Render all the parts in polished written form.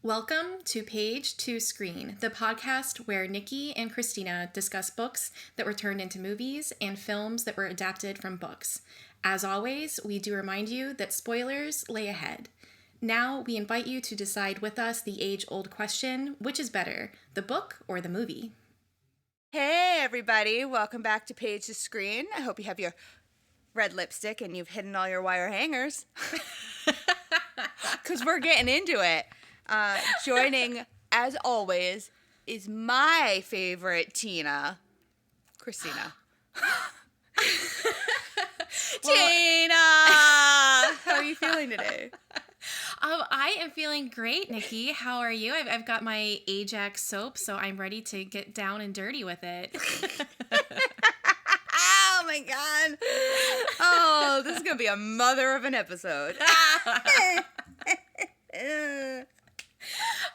Welcome to Page to Screen, the podcast where Nikki and Christina discuss books that were turned into movies and films that were adapted from books. As always, we do remind you that spoilers lay ahead. Now, we invite you to decide with us the age-old question, which is better, the book or the movie? Hey everybody, welcome back to Page to Screen. I hope you have your red lipstick and you've hidden all your wire hangers. Because we're getting into it. Joining, as always, is my favorite Tina, Christina. Tina! How are you feeling today? I am feeling great, Nikki. How are you? I've got my Ajax soap, so I'm ready to get down and dirty with it. Oh my god. Oh, this is going to be a mother of an episode.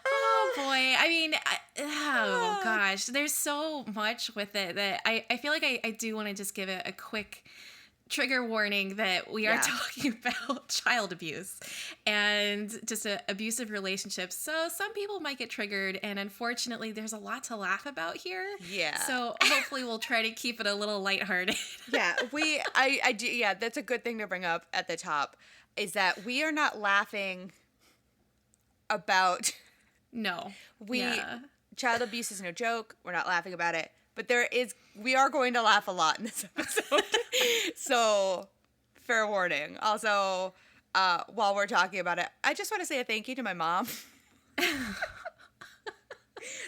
Oh boy. I mean, oh gosh, there's so much with it that I feel like I do want to just give it a quick trigger warning that we are talking about child abuse and just abusive relationships. So some people might get triggered, and unfortunately there's a lot to laugh about here. Yeah. So hopefully we'll try to keep it a little lighthearted. Yeah, I do. Yeah, that's a good thing to bring up at the top, is that we are not laughing about No. child abuse is no joke. We're not laughing about it, but we are going to laugh a lot in this episode. So, fair warning. Also, while we're talking about it, I just want to say a thank you to my mom.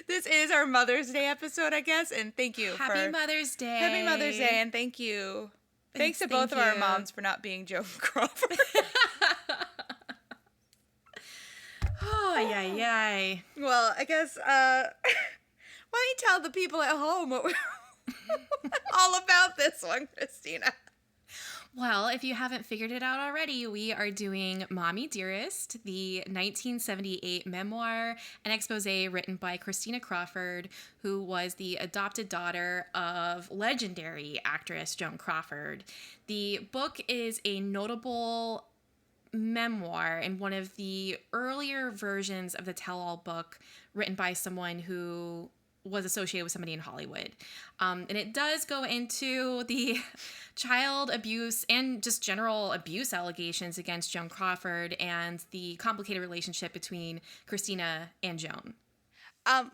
This is our Mother's Day episode, I guess, and thank you Happy Mother's Day. Happy Mother's Day, and thank you. Thanks to both of our moms for not being Joan Crawford. Oh, yay. Well, I guess, why don't you tell the people at home what we're all about this one, Christina? Well, if you haven't figured it out already, we are doing Mommie Dearest, the 1978 memoir and expose written by Christina Crawford, who was the adopted daughter of legendary actress Joan Crawford. The book is a notable memoir and one of the earlier versions of the tell-all book written by someone who was associated with somebody in Hollywood. And it does go into the child abuse and just general abuse allegations against Joan Crawford and the complicated relationship between Christina and Joan. I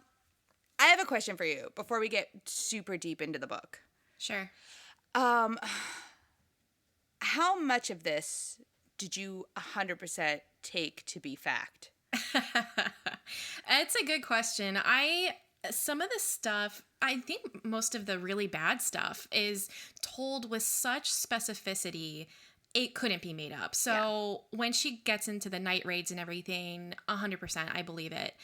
have a question for you before we get super deep into the book. Sure. How much of this did you 100% take to be fact? It's a good question. Some of the stuff, I think most of the really bad stuff is told with such specificity, it couldn't be made up. So when she gets into the night raids and everything, 100% I believe it.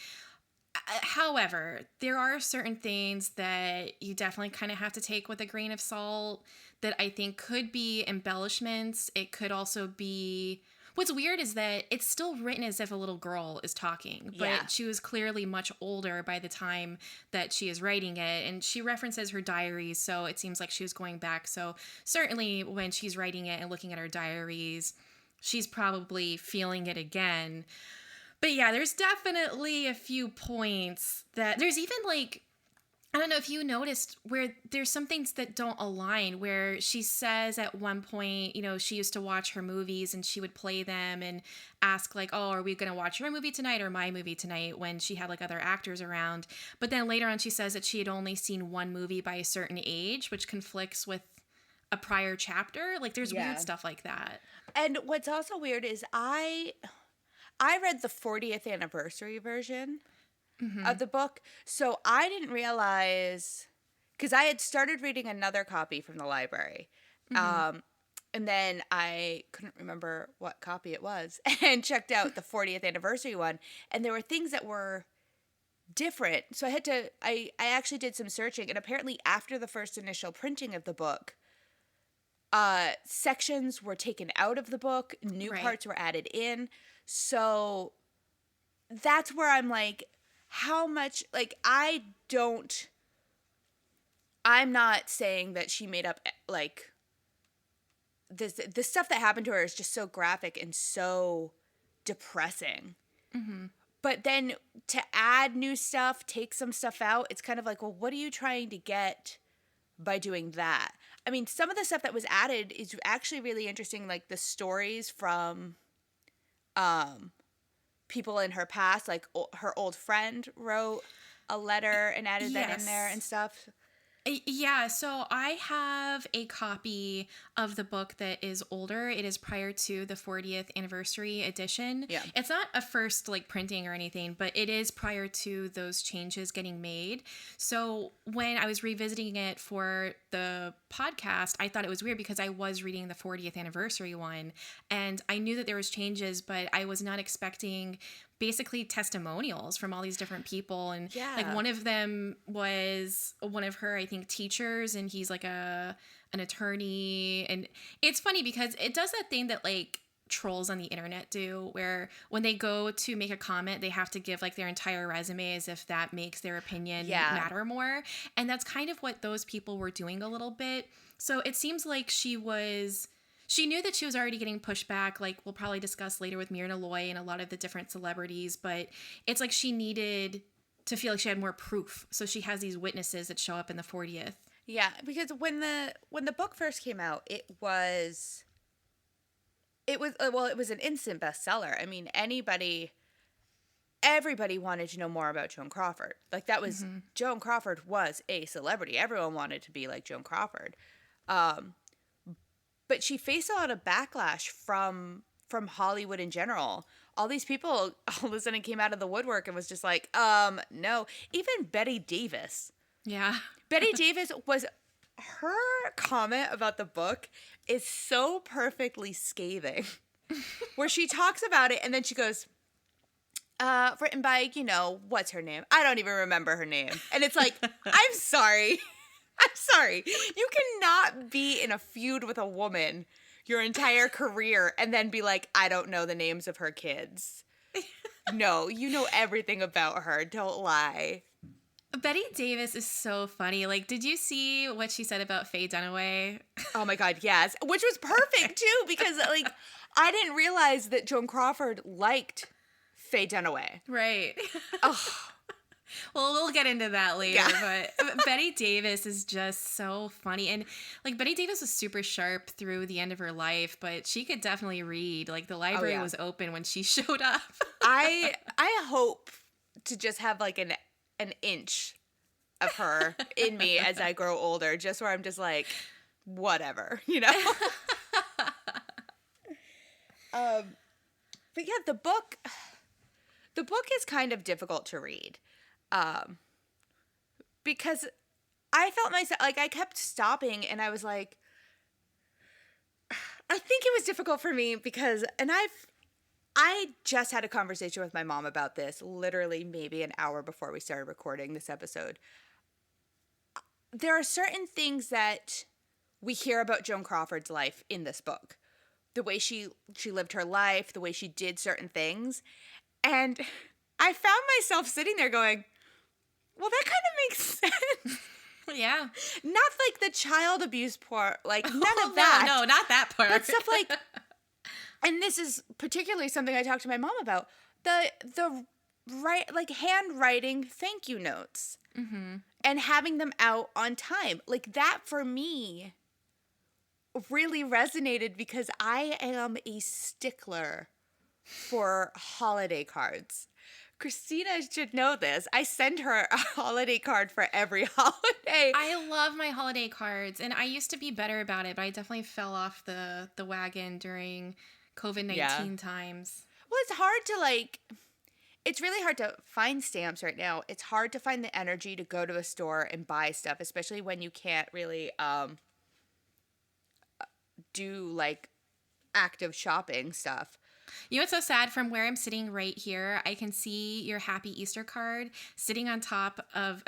However, there are certain things that you definitely kind of have to take with a grain of salt that I think could be embellishments. It could also be... What's weird is that it's still written as if a little girl is talking, but she was clearly much older by the time that she is writing it, and she references her diaries, so it seems like she was going back. So certainly when she's writing it and looking at her diaries, she's probably feeling it again. But yeah, there's definitely a few points that there's even like, I don't know if you noticed where there's some things that don't align, where she says at one point, you know, she used to watch her movies and she would play them and ask like, oh, are we going to watch your movie tonight or my movie tonight, when she had like other actors around. But then later on she says that she had only seen one movie by a certain age, which conflicts with a prior chapter. Like there's weird stuff like that. And what's also weird is I read the 40th anniversary version of the book, so I didn't realize, because I had started reading another copy from the library, and then I couldn't remember what copy it was, and checked out the 40th anniversary one, and there were things that were different, so I actually did some searching, and apparently after the first initial printing of the book, sections were taken out of the book, new parts were added in, so that's where I'm like, how much, like, I'm not saying that she made up, like, the stuff that happened to her is just so graphic and so depressing. But then to add new stuff, take some stuff out, it's kind of like, well, what are you trying to get by doing that? I mean, some of the stuff that was added is actually really interesting, like the stories from people in her past, like her old friend wrote a letter and added that in there and Yes. stuff. Yeah, so I have a copy of the book that is older. It is prior to the 40th anniversary edition. Yeah. It's not a first like printing or anything, but it is prior to those changes getting made. So when I was revisiting it for the podcast, I thought it was weird because I was reading the 40th anniversary one and I knew that there was changes, but I was not expecting basically testimonials from all these different people, and like one of them was one of her, I think, teachers, and he's like an attorney. And it's funny because it does that thing that like trolls on the internet do, where when they go to make a comment they have to give like their entire resume as if that makes their opinion matter more. And that's kind of what those people were doing a little bit. So it seems like she knew that she was already getting pushed back, like we'll probably discuss later with Myrna Loy and a lot of the different celebrities, but it's like she needed to feel like she had more proof. So she has these witnesses that show up in the 40th. Yeah, because when the book first came out, it was an instant bestseller. I mean, everybody wanted to know more about Joan Crawford. Like that was Joan Crawford was a celebrity. Everyone wanted to be like Joan Crawford. But she faced a lot of backlash from Hollywood in general. All these people all of a sudden came out of the woodwork and was just like, no. Even Betty Davis. Yeah. Betty Davis her comment about the book is so perfectly scathing. Where she talks about it and then she goes, written by, what's her name? I don't even remember her name. And it's like, I'm sorry. I'm sorry. You cannot be in a feud with a woman your entire career and then be like, I don't know the names of her kids. No, you know everything about her. Don't lie. Betty Davis is so funny. Like, did you see what she said about Faye Dunaway? Oh my God, yes. Which was perfect too, because like I didn't realize that Joan Crawford liked Faye Dunaway. Right. Oh. Well, we'll get into that later, Yeah. But Betty Davis is just so funny. And like Betty Davis was super sharp through the end of her life, but she could definitely read. Like the library was open when she showed up. I hope to just have like an inch of her in me as I grow older, just where I'm just like, whatever, But yeah, the book is kind of difficult to read. Because I felt myself, like I kept stopping and I was like, I think it was difficult for me because, and I just had a conversation with my mom about this literally maybe an hour before we started recording this episode. There are certain things that we hear about Joan Crawford's life in this book. The way she lived her life, the way she did certain things. And I found myself sitting there going, well, that kind of makes sense. Yeah. Not like the child abuse part, like none of that. No, not that part. But stuff like, and this is particularly something I talked to my mom about, the handwriting thank you notes and having them out on time. Like that for me really resonated because I am a stickler for holiday cards. Christina should know this. I send her a holiday card for every holiday. I love my holiday cards, and I used to be better about it, but I definitely fell off the wagon during COVID-19 times. Well, it's really hard to find stamps right now. It's hard to find the energy to go to a store and buy stuff, especially when you can't really do like active shopping stuff. You know what's so sad? From where I'm sitting right here, I can see your Happy Easter card sitting on top of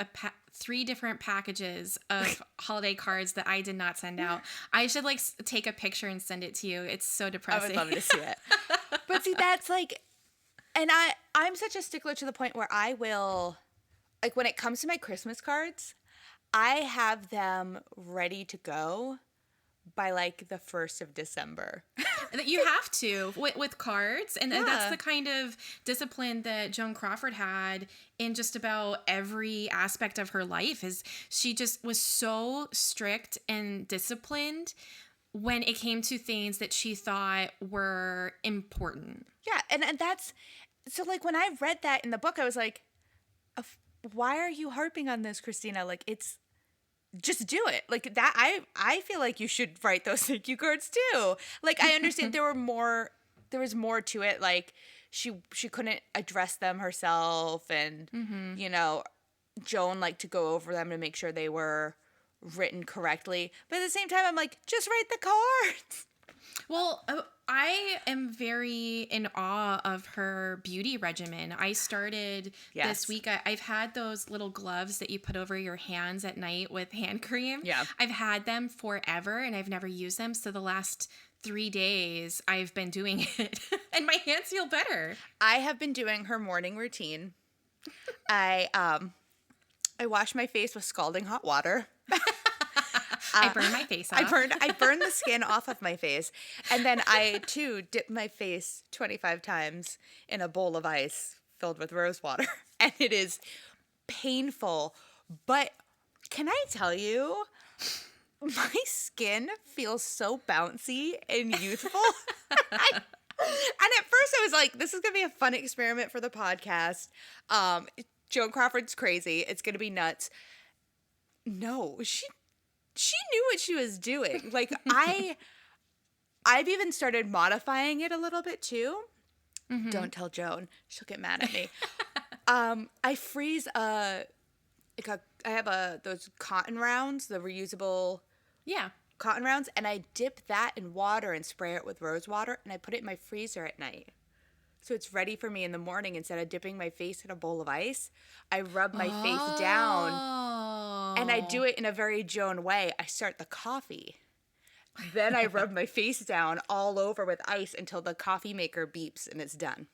3 different packages of holiday cards that I did not send out. I should like take a picture and send it to you. It's so depressing. I would love to see it. But see, that's like, and I'm such a stickler to the point where I will, like when it comes to my Christmas cards, I have them ready to go by like the 1st of December. That you have to with cards, and Yeah. that's the kind of discipline that Joan Crawford had in just about every aspect of her life. Is she just was so strict and disciplined when it came to things that she thought were important. Yeah, and that's so like when I read that in the book, I was like, why are you harping on this, Christina? Like it's just do it. Like that I feel like you should write those thank you cards too. Like I understand there was more to it, like she couldn't address them herself, and you know, Joan liked to go over them to make sure they were written correctly. But at the same time I'm like, just write the cards. Well, I am very in awe of her beauty regimen. I started this week. I've had those little gloves that you put over your hands at night with hand cream. Yeah. I've had them forever and I've never used them. So the last 3 days I've been doing it and my hands feel better. I have been doing her morning routine. I wash my face with scalding hot water. I burn my face off. I burn the skin off of my face. And then I, too, dip my face 25 times in a bowl of ice filled with rose water. And it is painful. But can I tell you, my skin feels so bouncy and youthful. And at first I was like, this is going to be a fun experiment for the podcast. Joan Crawford's crazy. It's going to be nuts. No, she knew what she was doing. Like I've even started modifying it a little bit too. Mm-hmm. Don't tell Joan; she'll get mad at me. I freeze I have those cotton rounds, the reusable cotton rounds, and I dip that in water and spray it with rose water, and I put it in my freezer at night. So it's ready for me in the morning. Instead of dipping my face in a bowl of ice, I rub my face down, and I do it in a very Joan way. I start the coffee. Then I rub my face down all over with ice until the coffee maker beeps and it's done.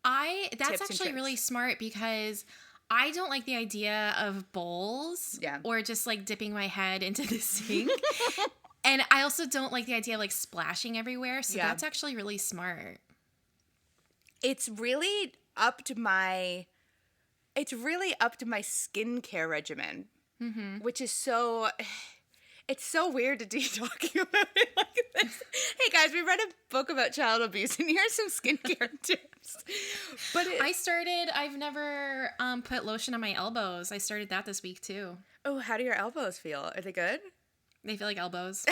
That's actually really smart because I don't like the idea of bowls or just like dipping my head into the sink. And I also don't like the idea of like splashing everywhere. So that's actually really smart. It's really up to my skincare regimen, which is so, it's so weird to be talking about it like this. Hey guys, we read a book about child abuse and here's some skincare tips. But I've never put lotion on my elbows. I started that this week too. Oh, how do your elbows feel? Are they good? They feel like elbows.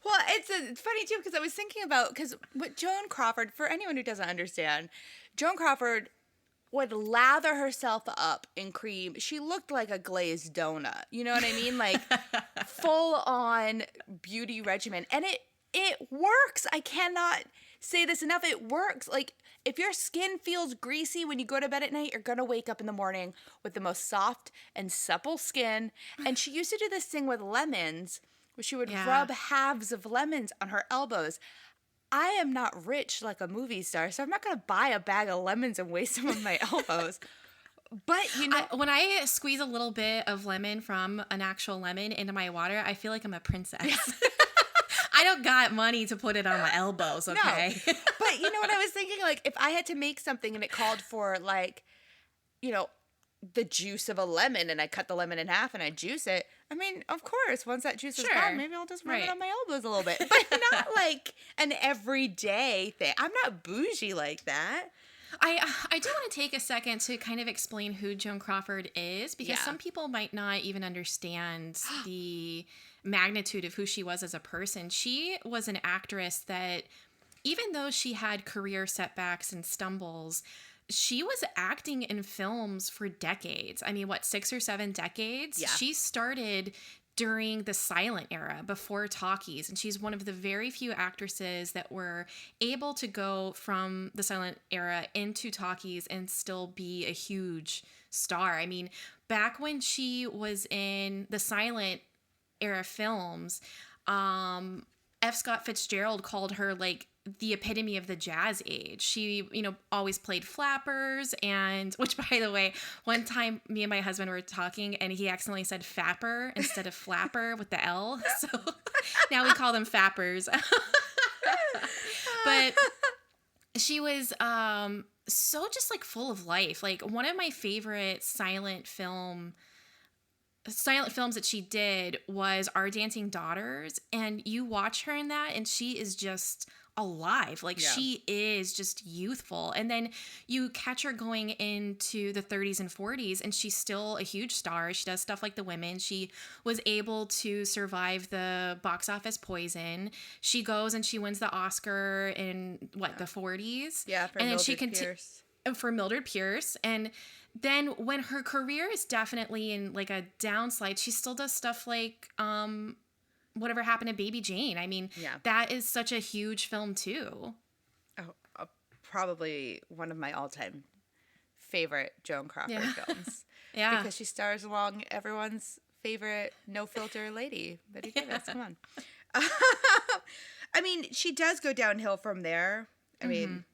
Well, it's funny too because I was thinking about, because with Joan Crawford, for anyone who doesn't understand, Joan Crawford would lather herself up in cream. She looked like a glazed donut. You know what I mean? Like full on beauty regimen. And it works. I cannot say this enough. It works. Like if your skin feels greasy when you go to bed at night, you're going to wake up in the morning with the most soft and supple skin. And she used to do this thing with lemons where she would rub halves of lemons on her elbows. I am not rich like a movie star, so I'm not going to buy a bag of lemons and waste them on my elbows. But, you know, when I squeeze a little bit of lemon from an actual lemon into my water, I feel like I'm a princess. Yeah. I don't got money to put it on my elbows, okay? No. But you know what I was thinking? Like, if I had to make something and it called for, like, you know, the juice of a lemon, and I cut the lemon in half and I juice it, I mean, of course, once that juice is gone, maybe I'll just rub it on my elbows a little bit. But not like an everyday thing. I'm not bougie like that. I do want to take a second to kind of explain who Joan Crawford is, because some people might not even understand the magnitude of who she was as a person. She was an actress that, even though she had career setbacks and stumbles, she was acting in films for decades. I mean, 6 or 7 decades? Yeah. She started during the silent era, before talkies, and she's one of the very few actresses that were able to go from the silent era into talkies and still be a huge star. I mean, back when she was in the silent era films, F. Scott Fitzgerald called her like the epitome of the jazz age. She, always played flappers, and which, by the way, one time me and my husband were talking and he accidentally said fapper instead of flapper with the L. So now we call them fappers. But she was so just like full of life. Like one of my favorite silent films that she did was Our Dancing Daughters, and you watch her in that and she is just alive. Like she is just youthful. And then you catch her going into the 30s and 40s and she's still a huge star. She does stuff like The Women. She was able to survive the box office Poison. She goes and she wins the Oscar in the 40s. Yeah, for and then Mildred Pierce. For Mildred Pierce. And then when her career is definitely in like a downslide, she still does stuff like Whatever Happened to Baby Jane. I mean, that is such a huge film too. Oh, probably one of my all-time favorite Joan Crawford films. Yeah. Because she stars along everyone's favorite no-filter lady, Betty Davis. Come on. I mean, she does go downhill from there. I mean,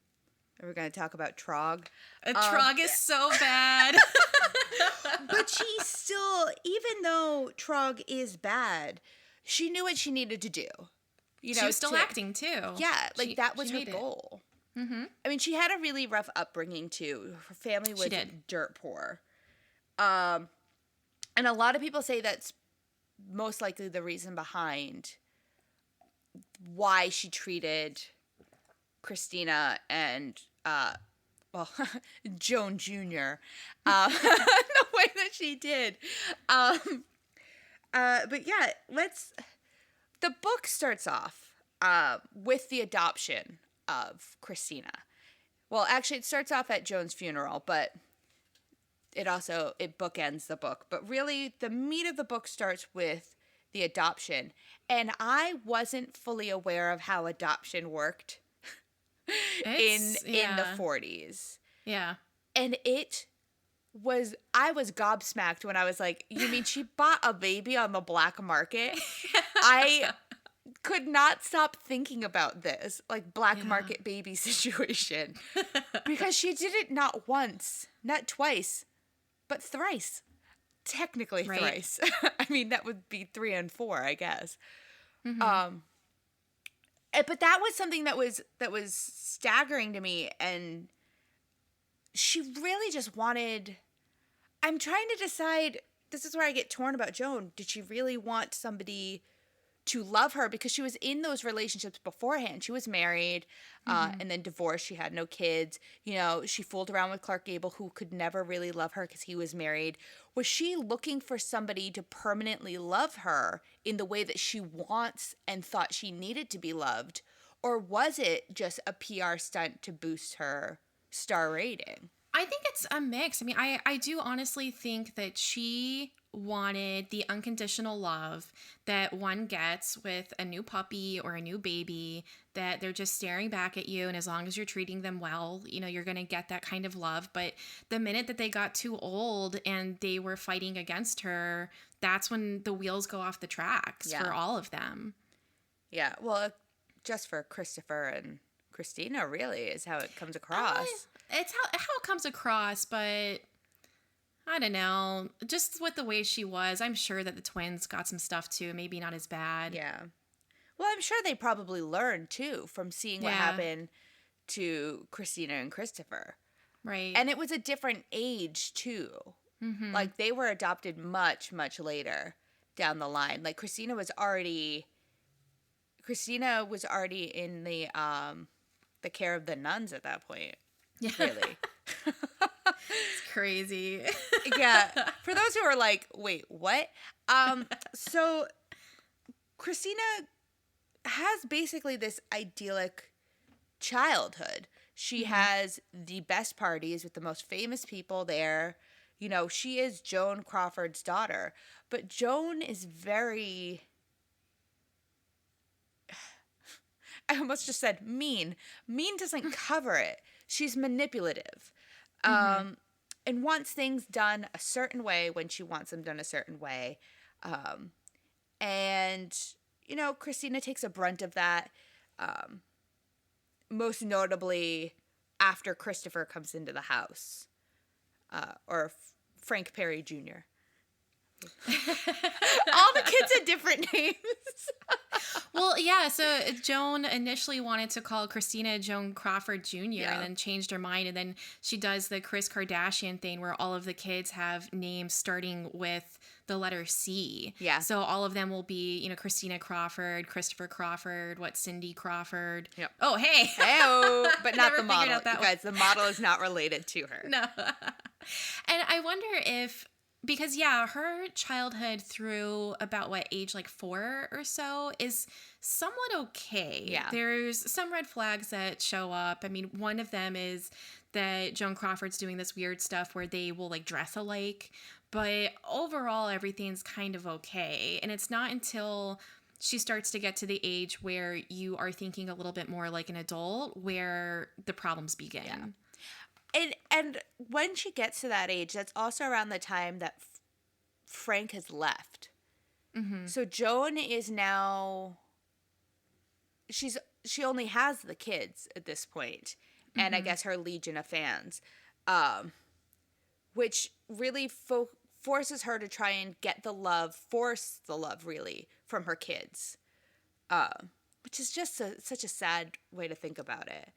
are we going to talk about Trog? Trog is so bad. But she still, even though Trog is bad, she knew what she needed to do. She was still acting too. Yeah, like that was her goal. Mm-hmm. I mean, she had a really rough upbringing too. Her family was dirt poor. And a lot of people say that's most likely the reason behind why she treated Christina and, Joan Jr. The way that she did. But yeah, the book starts off with the adoption of Christina. Well, actually, it starts off at Joan's funeral, but it bookends the book. But really, the meat of the book starts with the adoption. And I wasn't fully aware of how adoption worked in the 40s. Yeah. And I was gobsmacked when I was like, you mean she bought a baby on the black market? I could not stop thinking about this, like black market baby situation. Because she did it not once, not twice, but thrice. Technically thrice. I mean, that would be 3 and 4, I guess. Mm-hmm. But that was something that was staggering to me, and she really just wanted. I'm trying to decide. This is where I get torn about Joan. Did she really want somebody to love her? Because she was in those relationships beforehand. She was married, and then divorced. She had no kids. She fooled around with Clark Gable, who could never really love her because he was married. Was she looking for somebody to permanently love her in the way that she wants and thought she needed to be loved? Or was it just a PR stunt to boost her star rating? I think it's a mix. I mean, I do honestly think that she wanted the unconditional love that one gets with a new puppy or a new baby, that they're just staring back at you, and as long as you're treating them well, you're going to get that kind of love. But the minute that they got too old and they were fighting against her, that's when the wheels go off the tracks for all of them. Yeah, well, just for Christopher and Christina, really, is how it comes across. It's how it comes across, but I don't know. Just with the way she was, I'm sure that the twins got some stuff too. Maybe not as bad. Yeah. Well, I'm sure they probably learned too from seeing what happened to Christina and Christopher. Right. And it was a different age too. Mm-hmm. Like they were adopted much, much later down the line. Like Christina was already in the care of the nuns at that point. Yeah. Really. It's crazy. Yeah. For those who are like, wait, what? So Christina has basically this idyllic childhood. She has the best parties with the most famous people there. She is Joan Crawford's daughter. But Joan is very... I almost just said mean. Mean doesn't cover it. She's manipulative. And wants things done a certain way when she wants them done a certain way. And, Christina takes a brunt of that. most notably after Christopher comes into the house, or Frank Perry Jr. All the kids had different names. Well, yeah, so Joan initially wanted to call Christina Joan Crawford Jr. Yeah. and then changed her mind. And then she does the Kris Kardashian thing where all of the kids have names starting with the letter C. Yeah. So all of them will be, you know, Christina Crawford, Christopher Crawford, Cindy Crawford. Yep. Oh, hey. Hey-o, but not Never the figured model. out that You guys, the model is not related to her. No. And I wonder if, because yeah, her childhood through about what age, like 4 or so, is somewhat okay. Yeah. There's some red flags that show up. I mean, one of them is that Joan Crawford's doing this weird stuff where they will like dress alike, but overall everything's kind of okay. And it's not until she starts to get to the age where you are thinking a little bit more like an adult where the problems begin. Yeah. And when she gets to that age, that's also around the time that Frank has left. Mm-hmm. So Joan is now, she only has the kids at this point, and I guess her legion of fans, which really forces her to try and force the love really from her kids, which is just such a sad way to think about it.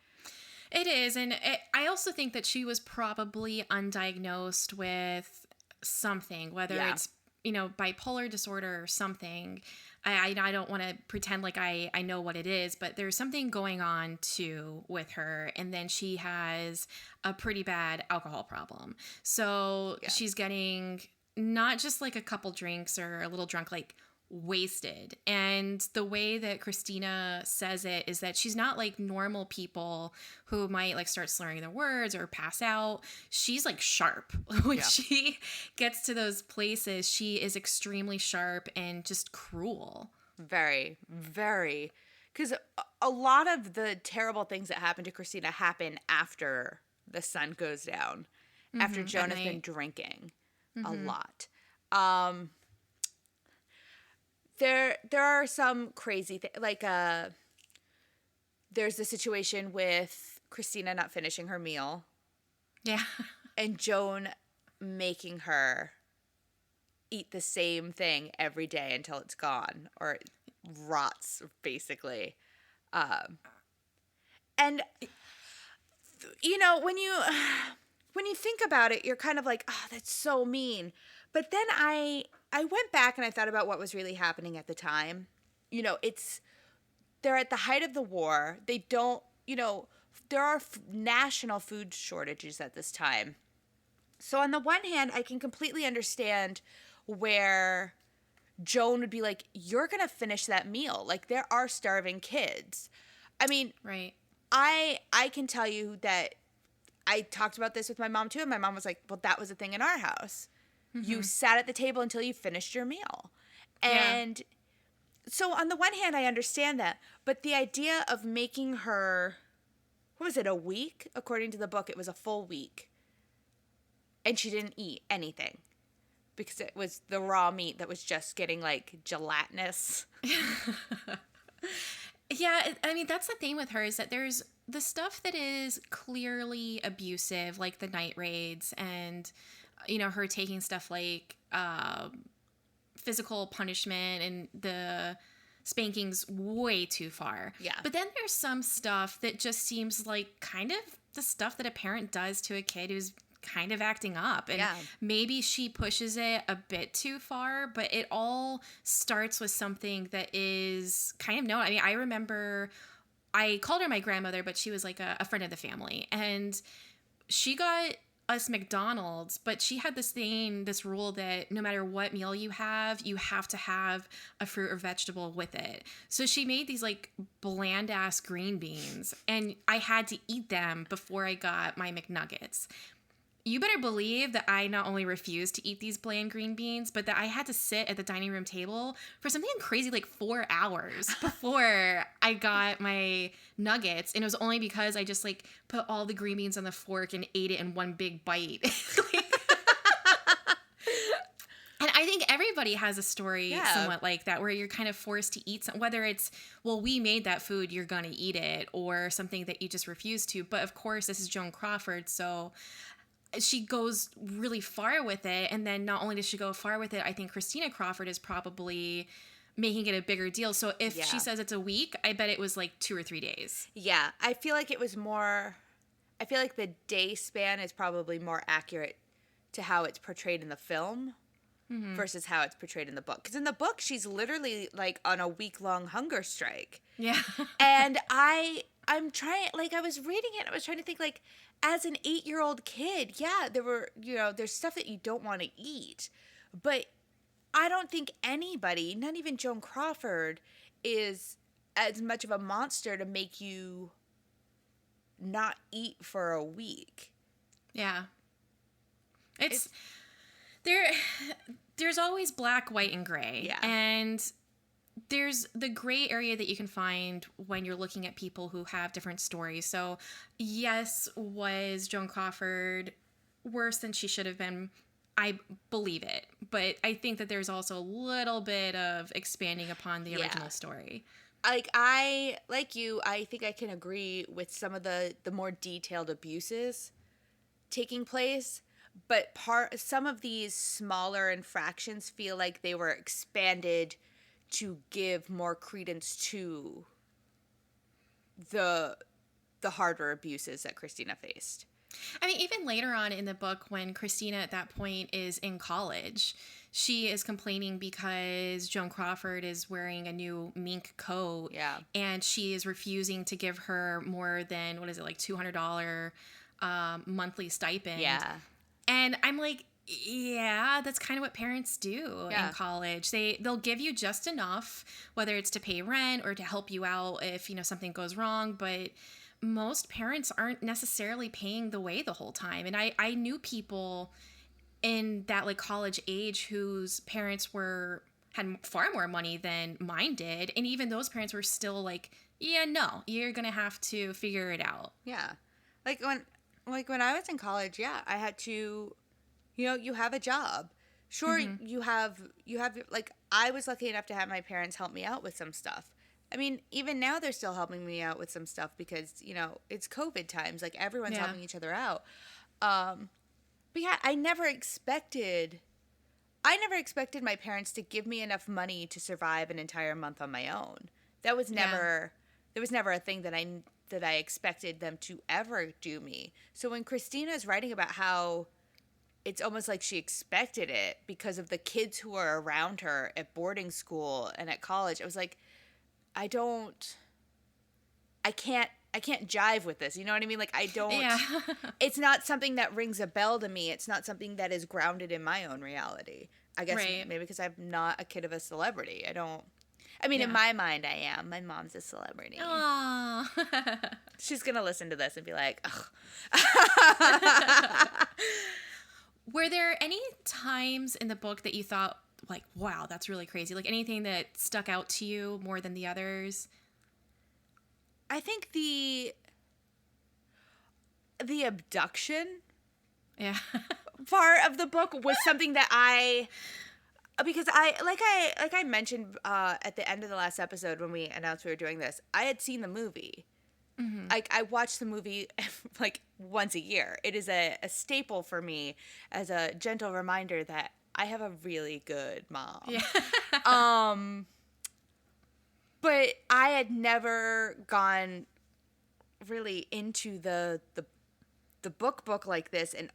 It is, and I also think that she was probably undiagnosed with something, whether it's, you know, bipolar disorder or something. I don't want to pretend like I know what it is, but there's something going on too with her, and then she has a pretty bad alcohol problem. So she's getting not just like a couple drinks or a little drunk, like wasted. And the way that Christina says it is that she's not like normal people who might like start slurring their words or pass out. She's like sharp. When she gets to those places, she is extremely sharp and just cruel. Very, very. Because a lot of the terrible things that happen to Christina happen after the sun goes down, after Joan has been drinking a lot. There are some crazy things, like there's the situation with Christina not finishing her meal. Yeah. And Joan making her eat the same thing every day until it's gone, or it rots, basically. And, you know, when you think about it, you're kind of like, oh, that's so mean. But then I went back and I thought about what was really happening at the time. You know, they're at the height of the war. They don't, you know, there are national food shortages at this time. So on the one hand, I can completely understand where Joan would be like, you're going to finish that meal. Like, there are starving kids. I mean, right. I can tell you that I talked about this with my mom too. And my mom was like, well, that was a thing in our house. You sat at the table until you finished your meal. And so on the one hand, I understand that. But the idea of making her, what was it, a week? According to the book, it was a full week. And she didn't eat anything because it was the raw meat that was just getting like gelatinous. Yeah, I mean, that's the thing with her is that there's the stuff that is clearly abusive, like the night raids and, you know, her taking stuff like physical punishment and the spankings way too far. Yeah. But then there's some stuff that just seems like kind of the stuff that a parent does to a kid who's kind of acting up. And maybe she pushes it a bit too far, but it all starts with something that is kind of known. I mean, I remember I called her my grandmother, but she was like a friend of the family. And she got us McDonald's, but she had this rule that no matter what meal you have to have a fruit or vegetable with it. So she made these like bland ass green beans and I had to eat them before I got my McNuggets. You better believe that I not only refused to eat these bland green beans, but that I had to sit at the dining room table for something crazy like 4 hours before I got my nuggets. And it was only because I just like put all the green beans on the fork and ate it in one big bite. And I think think everybody has a story somewhat like that, where you're kind of forced to eat something, whether it's, well, we made that food, you're going to eat it, or something that you just refuse to. But of course, this is Joan Crawford, so she goes really far with it. And then not only does she go far with it, I think Christina Crawford is probably making it a bigger deal. So if she says it's a week, I bet it was like 2 or 3 days. Yeah, I feel like it was more, I feel like the day span is probably more accurate to how it's portrayed in the film versus how it's portrayed in the book. Because in the book, she's literally like on a week-long hunger strike. Yeah. And I'm trying, like, I was reading it, I was trying to think, like, as an 8-year-old kid, yeah, there were, there's stuff that you don't want to eat. But I don't think anybody, not even Joan Crawford, is as much of a monster to make you not eat for a week. Yeah. It's there's always black, white, and gray. Yeah. And there's the gray area that you can find when you're looking at people who have different stories. So, yes, was Joan Crawford worse than she should have been? I believe it. But I think that there's also a little bit of expanding upon the original story. Like you, I think I can agree with some of the more detailed abuses taking place. But some of these smaller infractions feel like they were expanded to give more credence to the harder abuses that Christina faced. I mean, even later on in the book, when Christina at that point is in college, she is complaining because Joan Crawford is wearing a new mink coat. Yeah. And she is refusing to give her more than, what is it, like $200 monthly stipend. Yeah. And I'm like, yeah, that's kind of what parents do in college. They'll give you just enough, whether it's to pay rent or to help you out if, something goes wrong. But most parents aren't necessarily paying the way the whole time. And I knew people in that like college age whose parents had far more money than mine did. And even those parents were still like, yeah, no, you're going to have to figure it out. Yeah. Like when I was in college, I had to, you have a job. Sure, you have like, I was lucky enough to have my parents help me out with some stuff. I mean, even now they're still helping me out with some stuff because, it's COVID times. Like, everyone's helping each other out. But yeah, I never expected my parents to give me enough money to survive an entire month on my own. That was never a thing that I expected them to ever do me. So when Christina's writing about how it's almost like she expected it because of the kids who are around her at boarding school and at college, I was like, I can't jive with this. You know what I mean? Like, I don't, it's not something that rings a bell to me. It's not something that is grounded in my own reality. I guess maybe because I'm not a kid of a celebrity. In my mind, I am. My mom's a celebrity. Aww. She's going to listen to this and be like, ugh. Were there any times in the book that you thought, like, wow, that's really crazy? Like, anything that stuck out to you more than the others? I think the abduction part of the book was something that because I mentioned at the end of the last episode when we announced we were doing this, I had seen the movie. Mm-hmm. Like, I watch the movie like once a year. It is a staple for me as a gentle reminder that I have a really good mom. Yeah. But I had never gone really into the book like this, and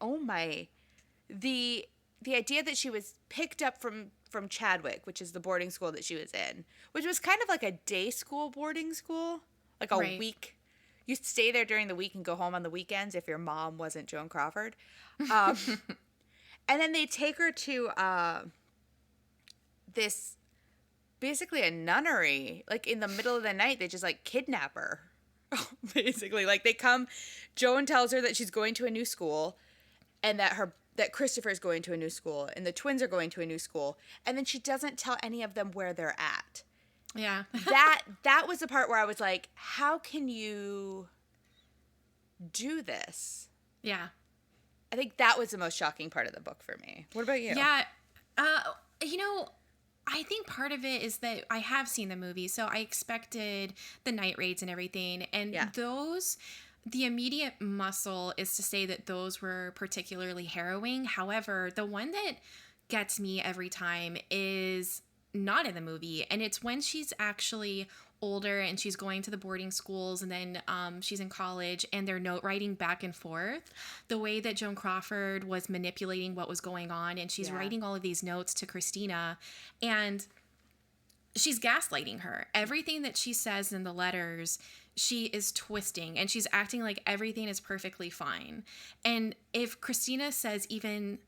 the idea that she was picked up from Chadwick, which is the boarding school that she was in, which was kind of like a day school boarding school, like a week. You stay there during the week and go home on the weekends if your mom wasn't Joan Crawford. And then they take her to this, basically a nunnery. Like, in the middle of the night, they just, like, kidnap her. Basically. Like, they come, Joan tells her that she's going to a new school, and that Christopher's going to a new school, and the twins are going to a new school, and then she doesn't tell any of them where they're at. Yeah. that was the part where I was like, how can you do this? Yeah. I think that was the most shocking part of the book for me. What about you? Yeah. You know, I think part of it is that I have seen the movie, so I expected the night raids and everything. And Yeah. the immediate muscle is to say that those were particularly harrowing. However, the one that gets me every time is not in the movie. And it's when she's actually older and she's going to the boarding schools, and then she's in college and they're note writing back and forth. The way that Joan Crawford was manipulating what was going on, and she's writing all of these notes to Christina, and she's gaslighting her. Everything that she says in the letters, she is twisting, and she's acting like everything is perfectly fine. And if Christina says even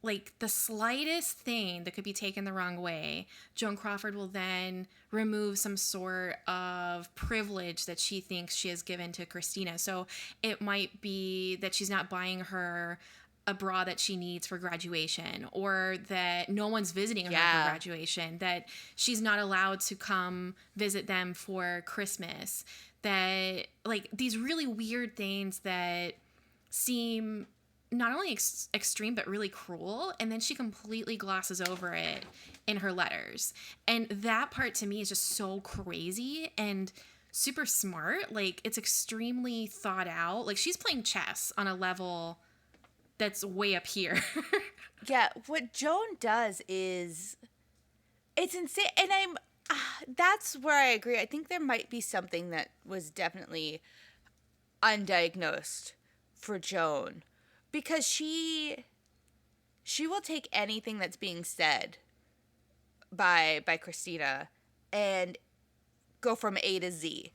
like the slightest thing that could be taken the wrong way, Joan Crawford will then remove some sort of privilege that she thinks she has given to Christina. So it might be that she's not buying her a bra that she needs for graduation, or that no one's visiting her for graduation, that she's not allowed to come visit them for Christmas, that like these really weird things that seem not only extreme but really cruel, and then she completely glosses over it in her letters. And that part to me is just so crazy and super smart. Like, it's extremely thought out. Like, she's playing chess on a level that's way up here. Yeah, what Joan does is, it's insane. And that's where I agree. I think there might be something that was definitely undiagnosed for Joan, because she will take anything that's being said by Christina and go from A to Z.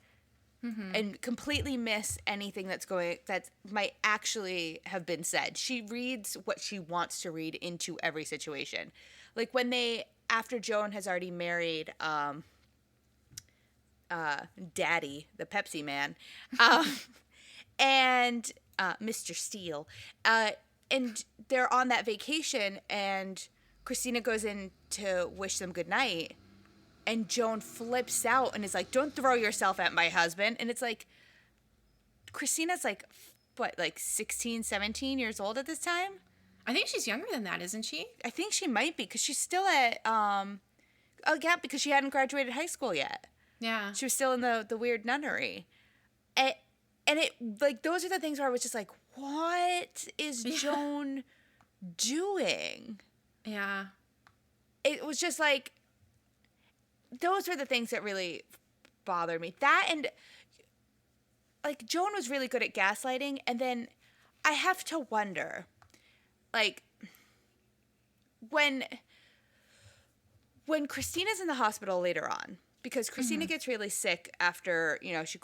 Mm-hmm. And completely miss anything that might actually have been said. She reads what she wants to read into every situation. Like when after Joan has already married Daddy, the Pepsi man, and Mr. Steele, and they're on that vacation, and Christina goes in to wish them goodnight, and Joan flips out and is like, "Don't throw yourself at my husband." And it's like, Christina's like, what, like 16, 17 years old at this time? I think she's younger than that, isn't she? I think she might be, because she's still at, because she hadn't graduated high school yet. Yeah. She was still in the weird nunnery. And it, like, those are the things where I was just like, what is Joan doing? Yeah. It was just like, those were the things that really bothered me. That, and like, Joan was really good at gaslighting. And then I have to wonder, like, when Christina's in the hospital later on, because Christina gets really sick after, she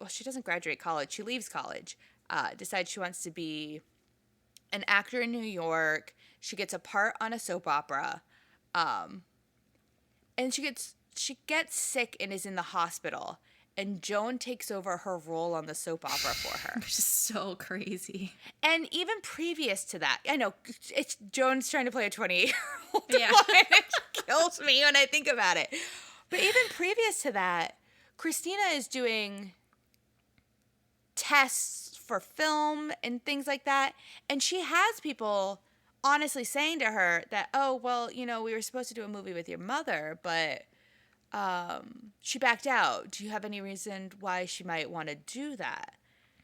she doesn't graduate college. She leaves college, decides she wants to be an actor in New York. She gets a part on a soap opera. And she gets sick and is in the hospital, and Joan takes over her role on the soap opera for her. Which is so crazy. And even previous to that, I know, it's Joan's trying to play a 28-year-old Yeah. woman. It kills me when I think about it. But even previous to that, Christina is doing tests for film and things like that, and she has people honestly saying to her that, "Oh, well, we were supposed to do a movie with your mother, but she backed out. Do you have any reason why she might want to do that?"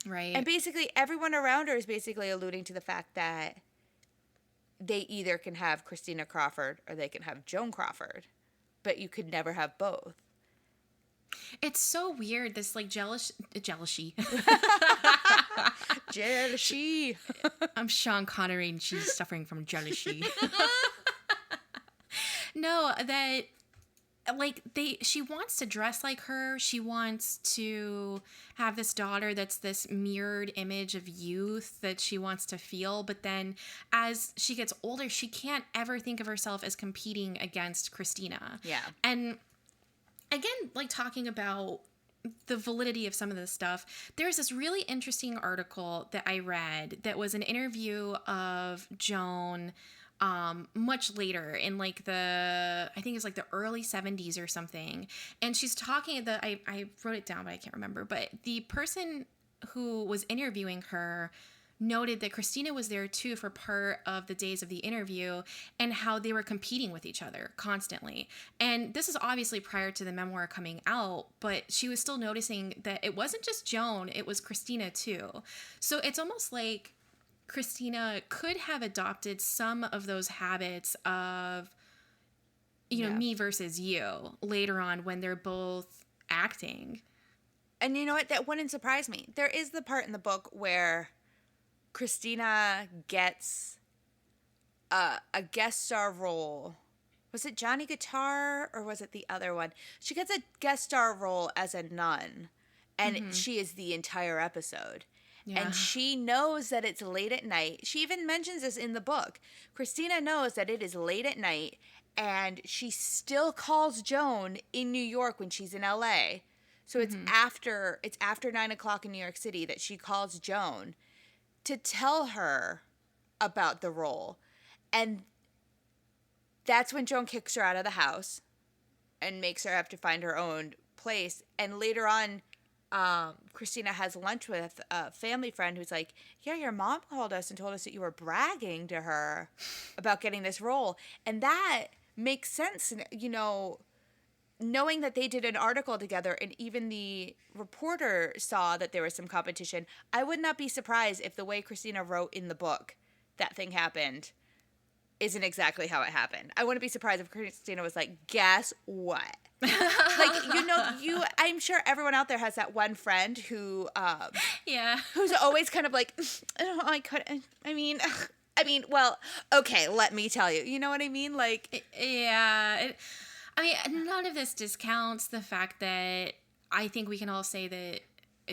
Right. And basically everyone around her is basically alluding to the fact that they either can have Christina Crawford or they can have Joan Crawford, but you could never have both. It's so weird, this like jealousy. Jealousy. I'm Sean Connery and she's suffering from jealousy. No, that like she wants to dress like her. She wants to have this daughter that's this mirrored image of youth that she wants to feel. But then as she gets older, she can't ever think of herself as competing against Christina. Yeah. And again, like talking about the validity of some of this stuff, there's this really interesting article that I read that was an interview of Joan much later in like I think it's like the early 70s or something. And she's talking I wrote it down, but I can't remember. But the person who was interviewing her noted that Christina was there too for part of the days of the interview, and how they were competing with each other constantly. And this is obviously prior to the memoir coming out, but she was still noticing that it wasn't just Joan, it was Christina too. So it's almost like Christina could have adopted some of those habits of, me versus you later on when they're both acting. And you know what? That wouldn't surprise me. There is the part in the book where Christina gets a guest star role. Was it Johnny Guitar or was it the other one? She gets a guest star role as a nun, and she is the entire episode. Yeah. And she knows that it's late at night. She even mentions this in the book. Christina knows that it is late at night, and she still calls Joan in New York when she's in LA. So it's after 9:00 in New York City that she calls Joan to tell her about the role. And that's when Joan kicks her out of the house and makes her have to find her own place. And later on, Christina has lunch with a family friend who's like, yeah, your mom called us and told us that you were bragging to her about getting this role. And that makes sense, knowing that they did an article together and even the reporter saw that there was some competition. I would not be surprised if the way Christina wrote in the book that thing happened isn't exactly how it happened. I wouldn't be surprised if Christina was like, guess what? I'm sure everyone out there has that one friend who, who's always kind of like, oh, I couldn't, well, okay, let me tell you. You know what I mean? Like, yeah. None of this discounts the fact that I think we can all say that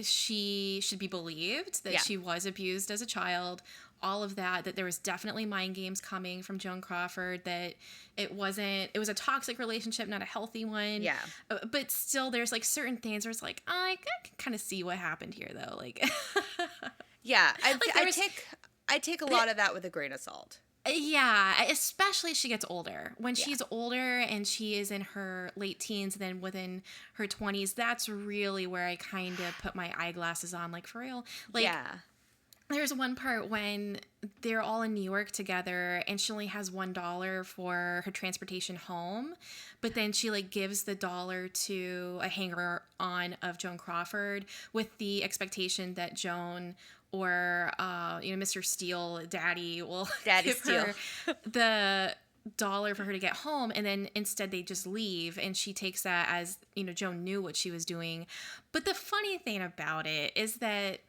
she should be believed, that she was abused as a child, all of that there was definitely mind games coming from Joan Crawford, that it was a toxic relationship, not a healthy one. Yeah. But still, there's like certain things where it's like, I can kind of see what happened here though. Like, yeah, I take a lot of that with a grain of salt. Yeah, especially as she gets older. When she's older and she is in her late teens, then within her 20s, that's really where I kind of put my eyeglasses on, like, for real. Like, there's one part when they're all in New York together and she only has $1 for her transportation home, but then she like gives the dollar to a hanger-on of Joan Crawford with the expectation that Joan or Mr. Steele, Daddy will give her the dollar for her to get home, and then instead they just leave, and she takes that as, Joan knew what she was doing. But the funny thing about it is that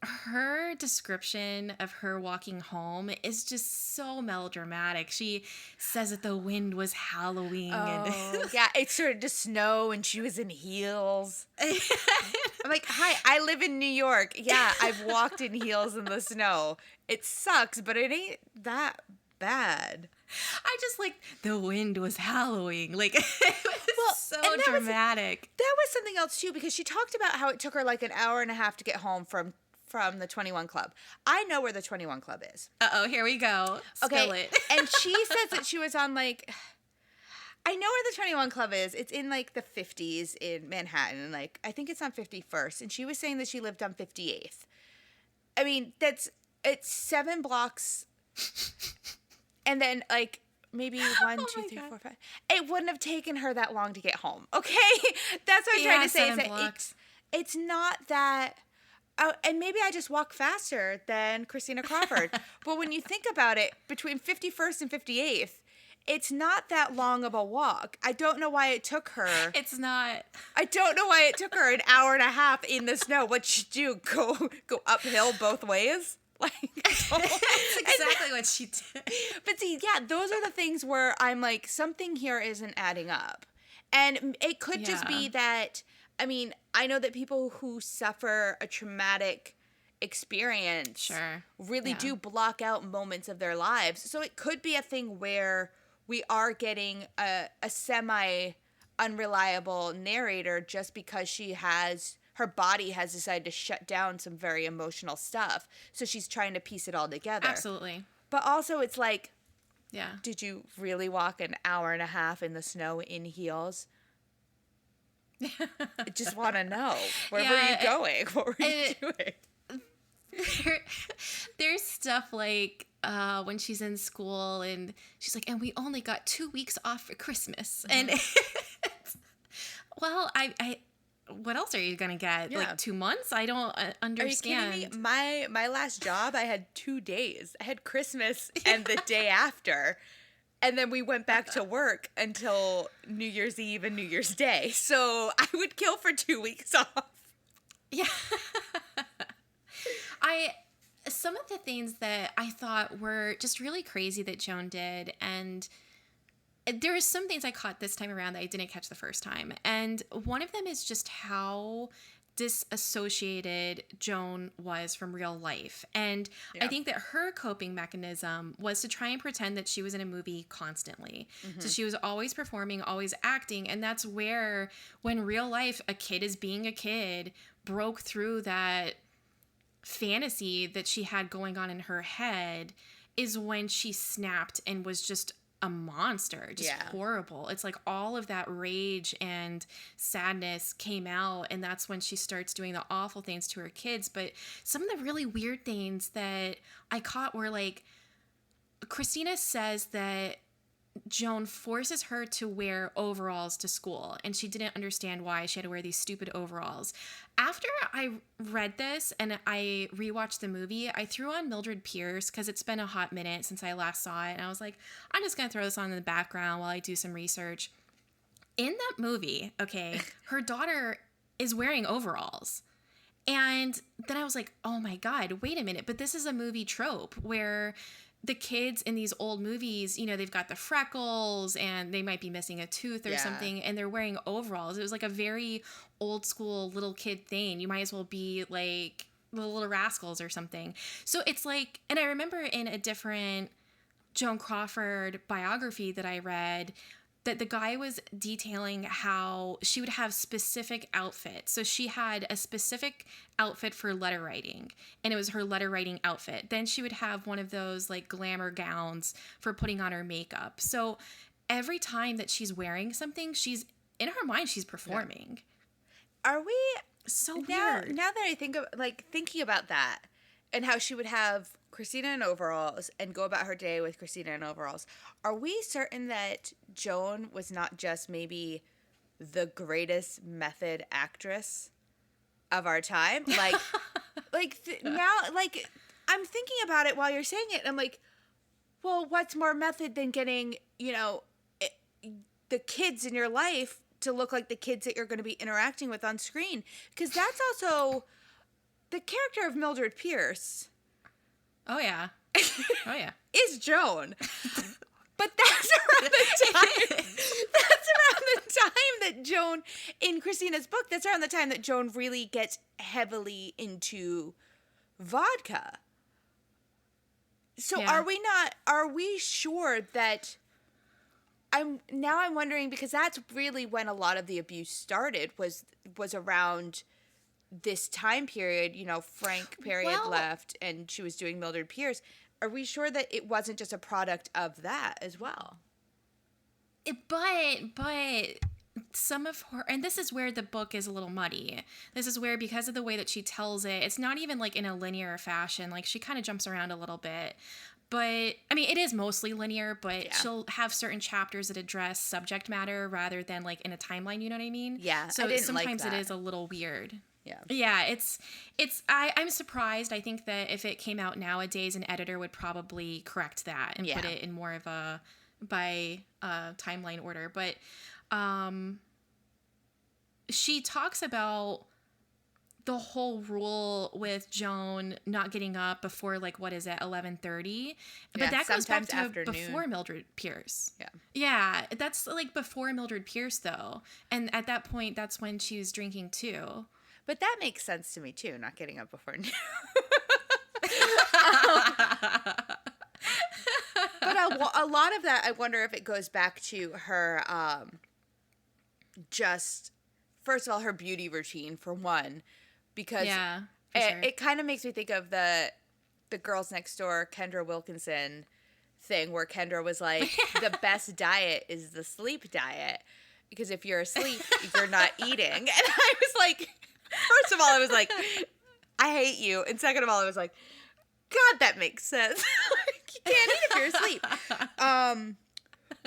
her description of her walking home is just so melodramatic. She says that the wind was howling. Yeah, it started to snow and she was in heels. I'm like, hi, I live in New York. Yeah, I've walked in heels in the snow. It sucks, but it ain't that bad. I just like, the wind was howling. Like, it was so dramatic. That was something else too, because she talked about how it took her like an hour and a half to get home from the 21 Club. I know where the 21 Club is. Uh-oh, here we go. Spill it. And she says that she was on like, I know where the 21 Club is. It's in like the 50s in Manhattan. And like, I think it's on 51st. And she was saying that she lived on 58th. I mean, it's 7 blocks. And then like maybe 1, 2, 3, 4, 5. It wouldn't have taken her that long to get home. Okay. That's what I'm trying to say. Is that it's not that. And maybe I just walk faster than Christina Crawford. But when you think about it, between 51st and 58th, it's not that long of a walk. I don't know why it took her. It's not. I don't know why it took her an hour and a half in the snow. What'd she do? Go uphill both ways? Like, that's exactly what she did. But see, yeah, those are the things where I'm like, something here isn't adding up. And it could just be that, I mean, I know that people who suffer a traumatic experience really do block out moments of their lives. So it could be a thing where we are getting a semi-unreliable narrator just because her body has decided to shut down some very emotional stuff. So she's trying to piece it all together. Absolutely. But also it's like, did you really walk an hour and a half in the snow in heels? I just want to know. Where were you going? What were you doing? There's stuff like when she's in school and she's like, and we only got 2 weeks off for Christmas. And well, I what else are you gonna get? Yeah. Like 2 months? I don't understand. Are you kidding me? My last job, I had 2 days. I had Christmas and the day after. And then we went back to work until New Year's Eve and New Year's Day. So I would kill for 2 weeks off. Yeah. Some of the things that I thought were just really crazy that Joan did, and there are some things I caught this time around that I didn't catch the first time. And one of them is just how disassociated Joan was from real life. And I think that her coping mechanism was to try and pretend that she was in a movie constantly. So she was always performing, always acting. And that's where, when real life, a kid is being a kid, broke through that fantasy that she had going on in her head, is when she snapped and was just a monster, just horrible. It's like all of that rage and sadness came out, and that's when she starts doing the awful things to her kids. But some of the really weird things that I caught were like, Christina says that Joan forces her to wear overalls to school, and she didn't understand why she had to wear these stupid overalls. After I read this and I rewatched the movie, I threw on Mildred Pierce because it's been a hot minute since I last saw it, and I was like, I'm just going to throw this on in the background while I do some research. In that movie, okay, her daughter is wearing overalls. And then I was like, oh my God, wait a minute, but this is a movie trope where the kids in these old movies, you know, they've got the freckles and they might be missing a tooth or something, and they're wearing overalls. It was like a very old school little kid thing. You might as well be like the Little Rascals or something. So it's like, and I remember in a different Joan Crawford biography that I read, that the guy was detailing how she would have specific outfits. So she had a specific outfit for letter writing, and it was her letter writing outfit. Then she would have one of those like glamour gowns for putting on her makeup. So every time that she's wearing something, she's, in her mind, she's performing. Are we So now weird. that I think of, like, thinking about that and how she would have Christina in overalls and go about her day with Christina in overalls, are we certain that Joan was not just maybe the greatest method actress of our time? Like, now, like, I'm thinking about it while you're saying it, and I'm like, well, what's more method than getting, you know, the kids in your life to look like the kids that you're going to be interacting with on screen? Because that's also the character of Mildred Pierce. Oh, yeah. Oh, yeah. Is Joan. But that's around the time. That's around the time that Joan, in Christina's book, that's around the time that Joan really gets heavily into vodka. So Yeah. are we sure that, I'm wondering, because that's really when a lot of the abuse started, was around this time period. You know, Frank Perry had left and she was doing Mildred Pierce. Are we sure that it wasn't just a product of that as well? But some of her, and this is where the book is a little muddy. This is where, because of the way that she tells it, it's not even like in a linear fashion. Like, she kind of jumps around a little bit. But, I mean, it is mostly linear, but she'll have certain chapters that address subject matter rather than like in a timeline, you know what I mean? Yeah, So I didn't sometimes like that. it is a little weird. Yeah. Yeah, I'm surprised. I think that if it came out nowadays, an editor would probably correct that and put it in more of a timeline order. But she talks about the whole rule with Joan not getting up before, like, what is it, 11:30? But that goes back to afternoon. before Mildred Pierce. Yeah. Yeah, that's like before Mildred Pierce, though. And at that point, that's when she was drinking too. But that makes sense to me too, not getting up before noon. But a lot of that, I wonder if it goes back to her, just, first of all, her beauty routine, for one, because it kind of makes me think of the Girls Next Door, Kendra Wilkinson thing, where Kendra was like, the best diet is the sleep diet, because if you're asleep, you're not eating. And I was like, first of all, I was like, I hate you. And second of all, I was like, God, that makes sense. You can't eat if you're asleep.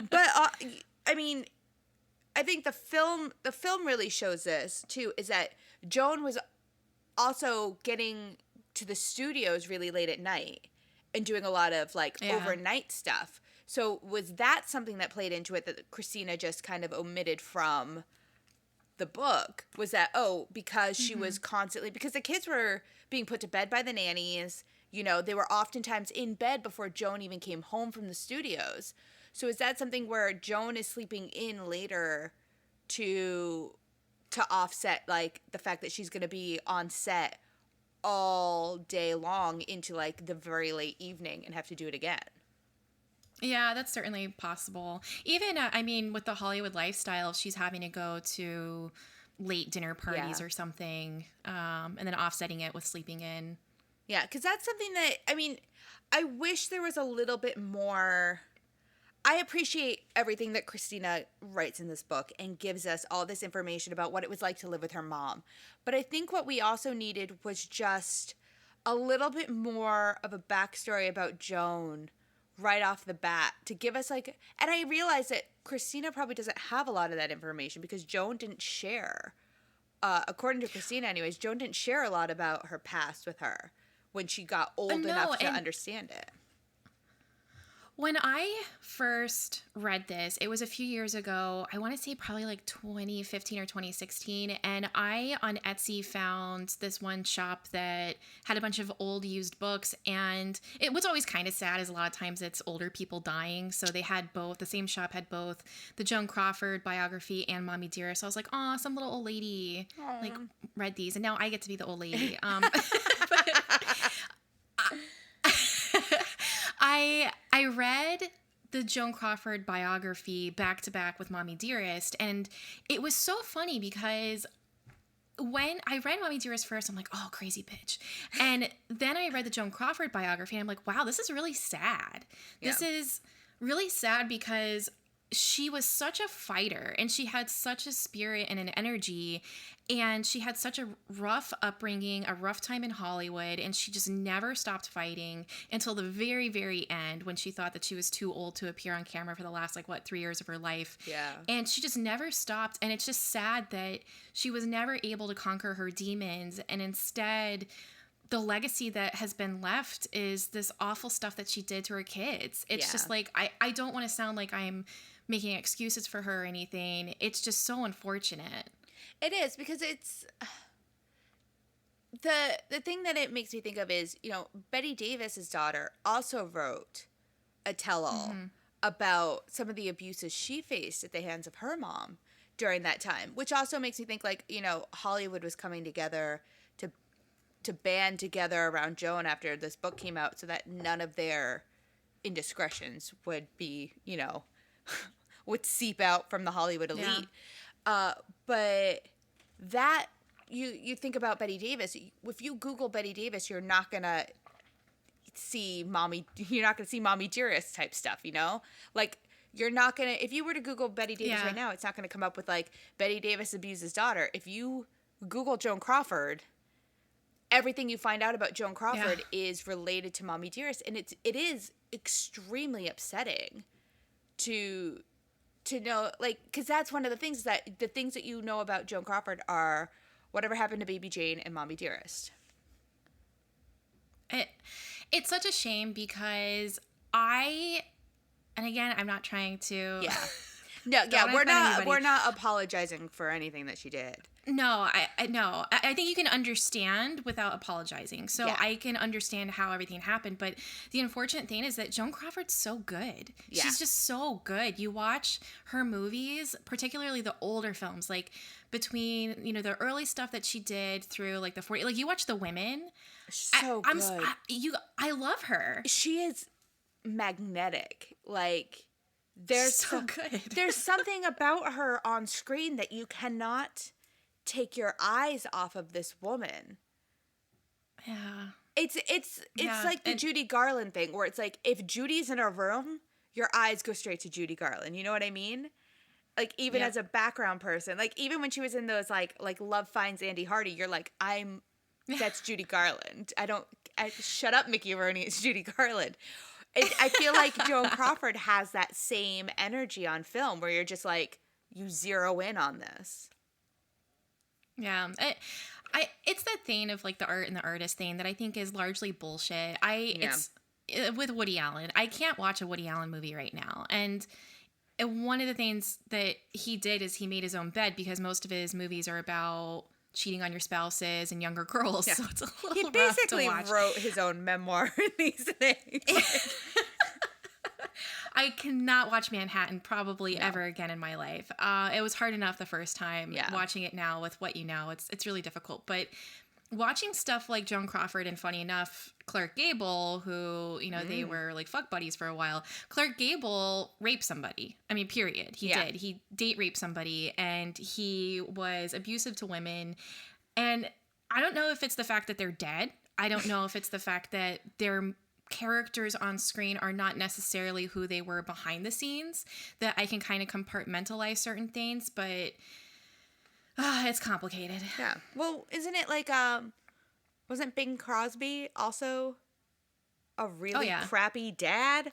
But I mean, I think the film really shows this too, is that Joan was also getting to the studios really late at night and doing a lot of like overnight stuff. So was that something that played into it that Christina just kind of omitted from the book? Was that, because she was constantly, because the kids were being put to bed by the nannies, you know, they were oftentimes in bed before Joan even came home from the studios. So is that something where Joan is sleeping in later to offset like the fact that she's going to be on set all day long into like the very late evening and have to do it again? Yeah, that's certainly possible. Even, I mean, with the Hollywood lifestyle, she's having to go to late dinner parties or something, and then offsetting it with sleeping in. Yeah, because that's something that, I mean, I wish there was a little bit more. I appreciate everything that Christina writes in this book and gives us all this information about what it was like to live with her mom. But I think what we also needed was just a little bit more of a backstory about Joan right off the bat to give us like, and I realize that Christina probably doesn't have a lot of that information because Joan didn't share, according to Christina anyways, Joan didn't share a lot about her past with her when she got old enough to understand it. When I first read this, it was a few years ago. I want to say probably like 2015 or 2016. And I, on Etsy, found this one shop that had a bunch of old used books. And what's always kind of sad is a lot of times it's older people dying. So they had both, the same shop had both the Joan Crawford biography and Mommie Dearest. So I was like, oh, some little old lady like read these. And now I get to be the old lady. I read the Joan Crawford biography back to back with Mommie Dearest, and it was so funny because when I read Mommie Dearest first, I'm like, oh, crazy bitch. And then I read the Joan Crawford biography, and I'm like, wow, this is really sad. Yeah. This is really sad because she was such a fighter, and she had such a spirit and an energy, and she had such a rough upbringing, a rough time in Hollywood, and she just never stopped fighting until the very, very end when she thought that she was too old to appear on camera for the last, 3 years of her life. Yeah. And she just never stopped, and it's just sad that she was never able to conquer her demons, and instead the legacy that has been left is this awful stuff that she did to her kids. It's just like, I don't want to sound like I'm making excuses for her or anything. It's just so unfortunate. It is, because it's the thing that it makes me think of is, you know, Betty Davis's daughter also wrote a tell-all about some of the abuses she faced at the hands of her mom during that time, which also makes me think, like, you know, Hollywood was coming together to band together around Joan after this book came out so that none of their indiscretions would be, you know, would seep out from the Hollywood elite. Yeah. But that, you think about Betty Davis, if you Google Betty Davis, you're not going to see Mommie Dearest type stuff, you know? Like, you're not going to, if you were to Google Betty Davis right now, it's not going to come up with, like, Betty Davis abuses daughter. If you Google Joan Crawford, everything you find out about Joan Crawford is related to Mommie Dearest, and it is extremely upsetting to know, like, because that's one of the things that you know about Joan Crawford are whatever happened to Baby Jane and Mommie Dearest. It's such a shame because and again, I'm not trying to. Yeah. No, we're not apologizing for anything that she did. No, I think you can understand without apologizing. So I can understand how everything happened. But the unfortunate thing is that Joan Crawford's so good. Yeah. She's just so good. You watch her movies, particularly the older films, like between, you know, the early stuff that she did through like the 40s. Like you watch The Women. So good. I love her. She is magnetic. Like, there's so good. There's something about her on screen that you cannot take your eyes off of this woman. Yeah. It's like the Judy Garland thing where it's like, if Judy's in a room, your eyes go straight to Judy Garland. You know what I mean? Like, even as a background person, like even when she was in those like Love Finds Andy Hardy, you're like, I'm That's Judy Garland. Shut up, Mickey Rooney. It's Judy Garland. I feel like Joan Crawford has that same energy on film where you're just like, you zero in on this. Yeah. It's that thing of like the art and the artist thing that I think is largely bullshit. It's with Woody Allen. I can't watch a Woody Allen movie right now. And one of the things that he did is he made his own bed because most of his movies are about cheating on your spouses and younger girls. Yeah. So it's a little He basically wrote his own memoir in these things. I cannot watch Manhattan probably ever again in my life. It was hard enough the first time. Yeah. Watching it now with what you know, it's really difficult. But watching stuff like Joan Crawford and, funny enough, Clark Gable, who, you know, they were like fuck buddies for a while. Clark Gable raped somebody. I mean, period. He did. He date raped somebody, and he was abusive to women. And I don't know if it's the fact that they're dead. I don't know if it's the fact that they're characters on screen are not necessarily who they were behind the scenes, that I can kind of compartmentalize certain things, but it's complicated. Yeah. Well, isn't it like wasn't Bing Crosby also a really crappy dad?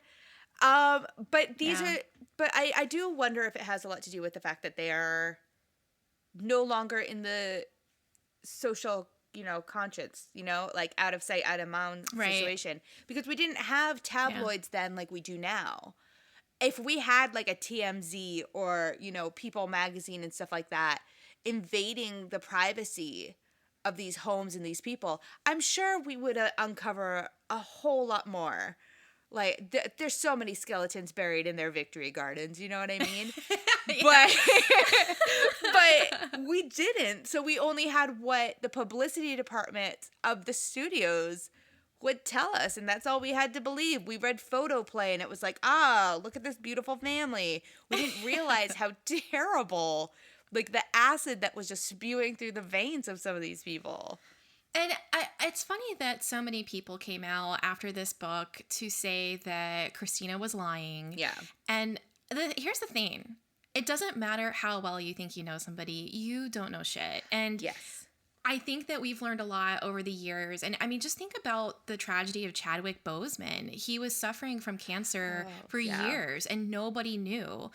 But these are but I do wonder if it has a lot to do with the fact that they are no longer in the social, you know, conscience, you know, like out of sight, out of mind situation. Because we didn't have tabloids then like we do now. If we had like a TMZ or, you know, People magazine and stuff like that invading the privacy of these homes and these people, I'm sure we would uncover a whole lot more. Like, there's so many skeletons buried in their victory gardens, you know what I mean? But we didn't. So we only had what the publicity department of the studios would tell us, and that's all we had to believe. We read photo play, and it was like, look at this beautiful family. We didn't realize how terrible, like, the acid that was just spewing through the veins of some of these people. And it's funny that so many people came out after this book to say that Christina was lying. Yeah. And here's the thing. It doesn't matter how well you think you know somebody. You don't know shit. And yes, I think that we've learned a lot over the years. And I mean, just think about the tragedy of Chadwick Boseman. He was suffering from cancer for years and nobody knew.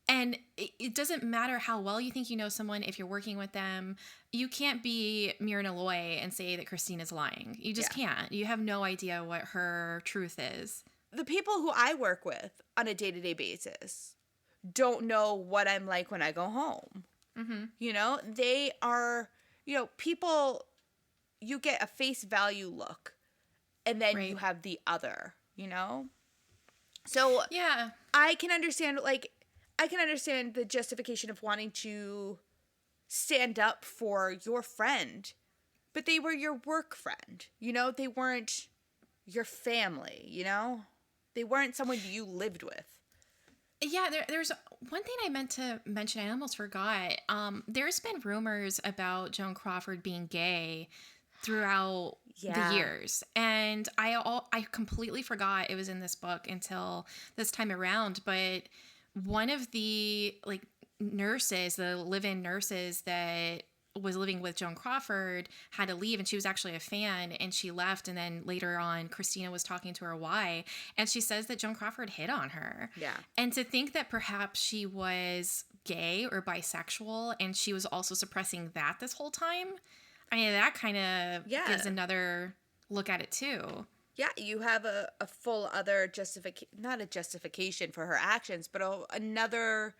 And it doesn't matter how well you think you know someone. If you're working with them, you can't be Myrna Loy and say that Christina's lying. You just can't. You have no idea what her truth is. The people who I work with on a day-to-day basis don't know what I'm like when I go home. Mm-hmm. You know, they are, you know, people, you get a face value look and then you have the other, you know? So yeah, I can understand, like, the justification of wanting to stand up for your friend, but they were your work friend, you know? They weren't your family, you know? They weren't someone you lived with. Yeah, there's one thing I meant to mention. I almost forgot. There's been rumors about Joan Crawford being gay throughout the years, and I completely forgot it was in this book until this time around. But one of the like nurses, the live-in nurses that was living with Joan Crawford, had to leave, and she was actually a fan, and she left. And then later on, Christina was talking to her why, and she says that Joan Crawford hit on her. Yeah. And to think that perhaps she was gay or bisexual, and she was also suppressing that this whole time, I mean, that kind of gives another look at it too. Yeah, you have a full other not a justification for her actions, but another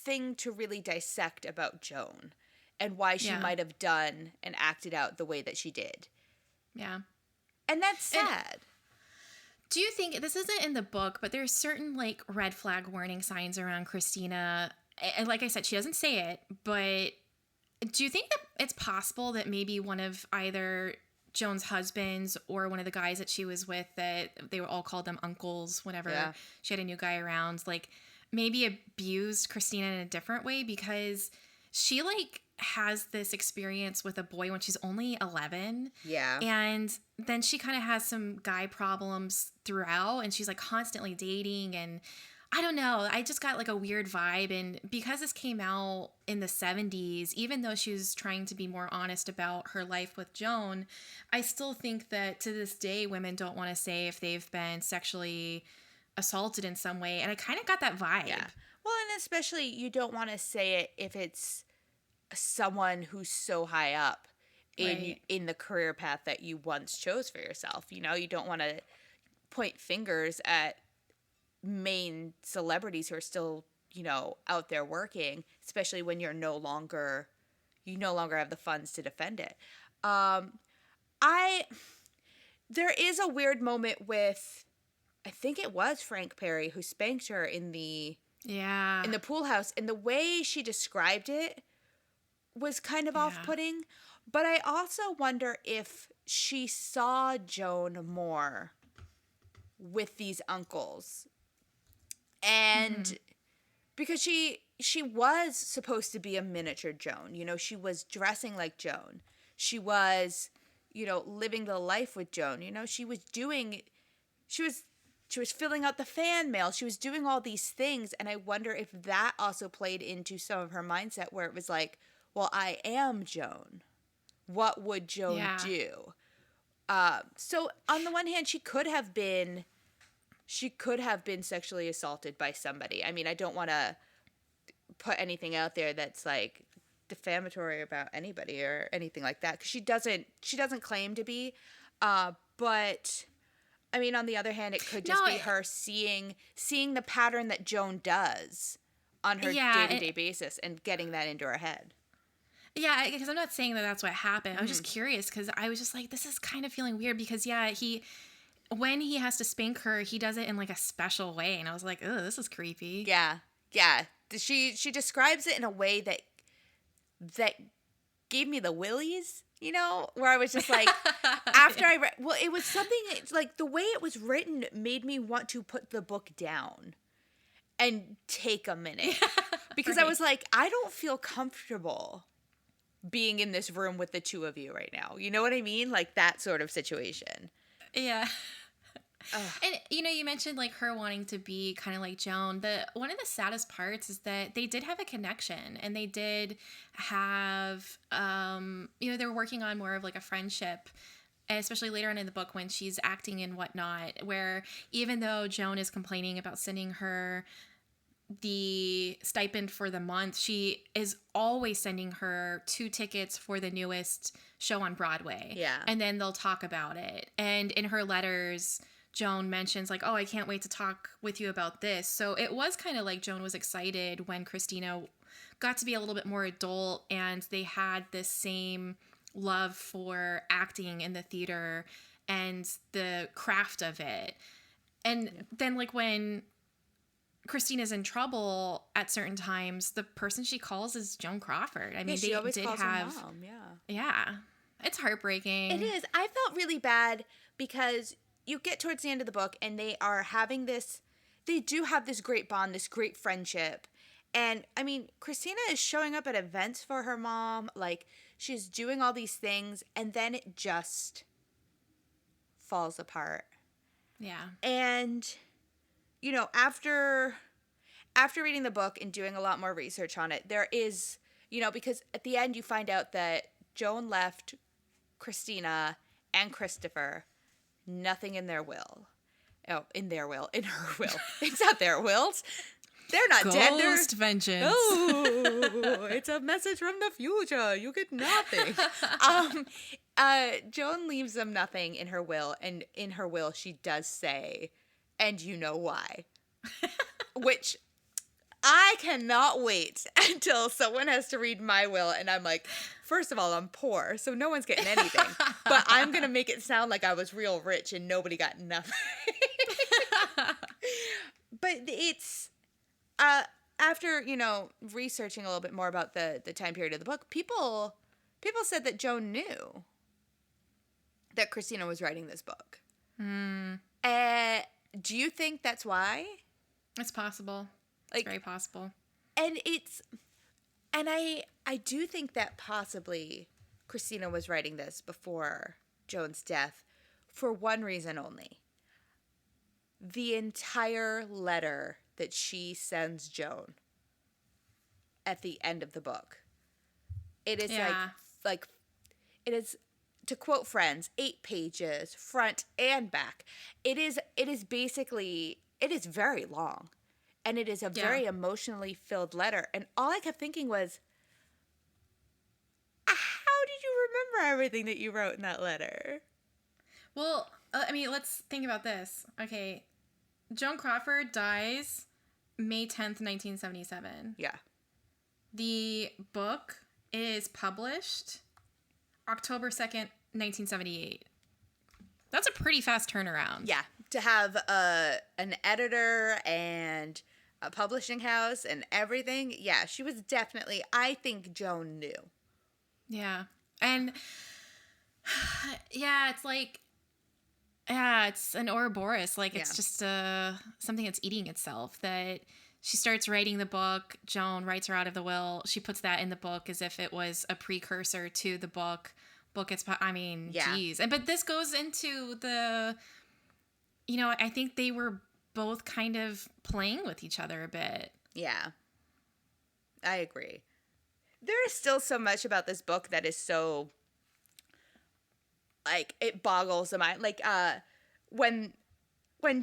thing to really dissect about Joan and why she might have done and acted out the way that she did. Yeah. And that's sad. Do you think, this isn't in the book, but there's certain like red flag warning signs around Christina? And like I said, she doesn't say it, but do you think that it's possible that maybe one of either Joan's husbands or one of the guys that she was with, that they were all called them uncles whenever she had a new guy around, like maybe abused Christina in a different way? Because she like has this experience with a boy when she's only 11. Yeah. And then she kind of has some guy problems throughout, and she's like constantly dating. And I don't know. I just got like a weird vibe. And because this came out in the 70s, even though she was trying to be more honest about her life with Joan, I still think that to this day, women don't want to say if they've been sexually assaulted in some way. And I kind of got that vibe. Yeah. Well, and especially you don't want to say it if it's someone who's so high up in the career path that you once chose for yourself. You know, you don't want to point fingers at main celebrities who are still, you know, out there working, especially when you no longer have the funds to defend it. There is a weird moment with, I think it was Frank Perry who spanked her in the pool house, and the way she described it was kind of off-putting. But I also wonder if she saw Joan more with these uncles. And because she was supposed to be a miniature Joan, you know, she was dressing like Joan. She was, you know, living the life with Joan. You know, she was filling out the fan mail. She was doing all these things, and I wonder if that also played into some of her mindset where it was like, well, I am Joan. What would Joan do? So on the one hand, she could have been sexually assaulted by somebody. I mean, I don't want to put anything out there that's like defamatory about anybody or anything like that, because she doesn't claim to be. But I mean, on the other hand, it could just be her seeing the pattern that Joan does on her day-to-day basis and getting that into her head. Yeah, because I'm not saying that that's what happened. I was just curious because I was just like, this is kind of feeling weird because, when he has to spank her, he does it in like a special way. And I was like, oh, this is creepy. Yeah. Yeah. She describes it in a way that gave me the willies, you know, where I was just like, after I read, well, it was something like the way it was written made me want to put the book down and take a minute because I was like, I don't feel comfortable being in this room with the two of you right now. You know what I mean? Like that sort of situation. Yeah. And, you know, you mentioned like her wanting to be kind of like Joan. One of the saddest parts is that they did have a connection and they did have, you know, they were working on more of like a friendship, especially later on in the book when she's acting and whatnot, where even though Joan is complaining about sending her the stipend for the month, she is always sending her 2 tickets for the newest show on Broadway. Yeah. And then they'll talk about it. And in her letters, Joan mentions like, oh, I can't wait to talk with you about this. So it was kind of like Joan was excited when Christina got to be a little bit more adult and they had this same love for acting in the theater and the craft of it. And then like when Christina's in trouble at certain times, the person she calls is Joan Crawford. I mean, she they always did calls have her mom, yeah. It's heartbreaking. It is. I felt really bad because you get towards the end of the book and they do have this great bond, this great friendship. And I mean, Christina is showing up at events for her mom, like she's doing all these things, and then it just falls apart. Yeah. And you know, after reading the book and doing a lot more research on it, there is, you know, because at the end you find out that Joan left Christina and Christopher nothing in their will. Oh, in her will. It's not their wills. They're not dead. Ghost vengeance. Oh, it's a message from the future. You get nothing. Joan leaves them nothing in her will, and in her will she does say, and you know why. Which I cannot wait until someone has to read my will and I'm like, first of all, I'm poor, so no one's getting anything. But I'm going to make it sound like I was real rich and nobody got nothing. But it's, after, you know, researching a little bit more about the time period of the book, people said that Joan knew that Christina was writing this book. Do you think that's why? It's possible. It's very possible. And I do think that possibly Christina was writing this before Joan's death for one reason only. The entire letter that she sends Joan at the end of the book. It is like it is, to quote Friends, 8 pages, front and back. It is basically, it is very long. And it is a very emotionally filled letter. And all I kept thinking was, how did you remember everything that you wrote in that letter? Well, I mean, let's think about this. Okay, Joan Crawford dies May 10th, 1977. Yeah. The book is published October 2nd, 1978. That's a pretty fast turnaround. Yeah. To have an editor and a publishing house and everything. Yeah, she was definitely, I think Joan knew. Yeah. And yeah, it's like, yeah, it's an Ouroboros. Like, it's just something that's eating itself. That she starts writing the book. Joan writes her out of the will. She puts that in the book as if it was a precursor to the book. I mean, geez. But this goes into the, I think they were both kind of playing with each other a bit. Yeah. I agree. There is still so much about this book that is so, like, it boggles the mind. Like, when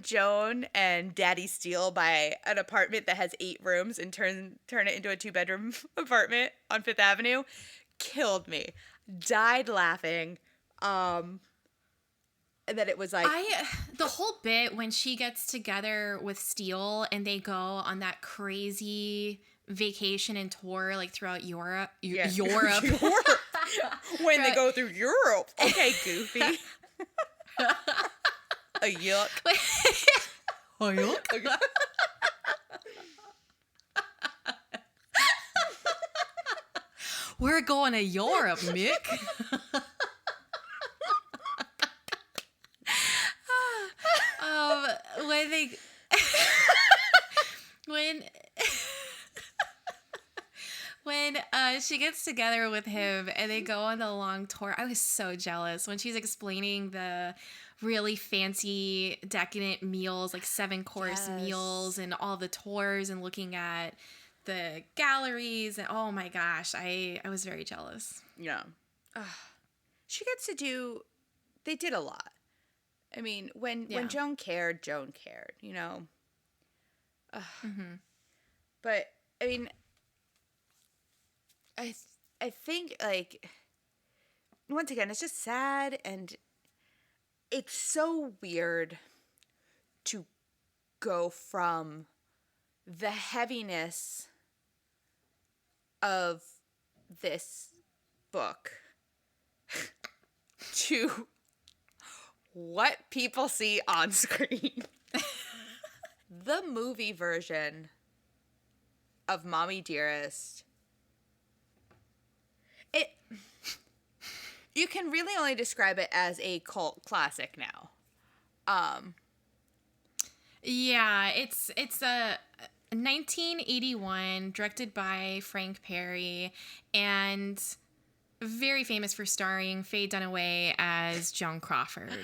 Joan and Daddy Steele buy an apartment that has 8 rooms and turn it into a 2-bedroom apartment on Fifth Avenue, killed me. Died laughing. And that it was like, the whole bit when she gets together with Steele and they go on that crazy vacation and tour, like, throughout Europe. Europe. When they go through Europe. Okay, Goofy. A yuck. A yuck? We're going to Europe, Mick. When they... when she gets together with him and they go on the long tour, I was so jealous when she's explaining the really fancy, decadent meals, like 7-course meals, and all the tours, and looking at the galleries, and oh my gosh, I was very jealous. Yeah. She gets to do, they did a lot. I mean, when Joan cared, But, I mean, I think, like, once again, it's just sad, and it's so weird to go from the heaviness of this book to what people see on screen. The movie version of Mommie Dearest, you can really only describe it as a cult classic now. Yeah, it's a 1981, directed by Frank Perry, and very famous for starring Faye Dunaway as Joan Crawford.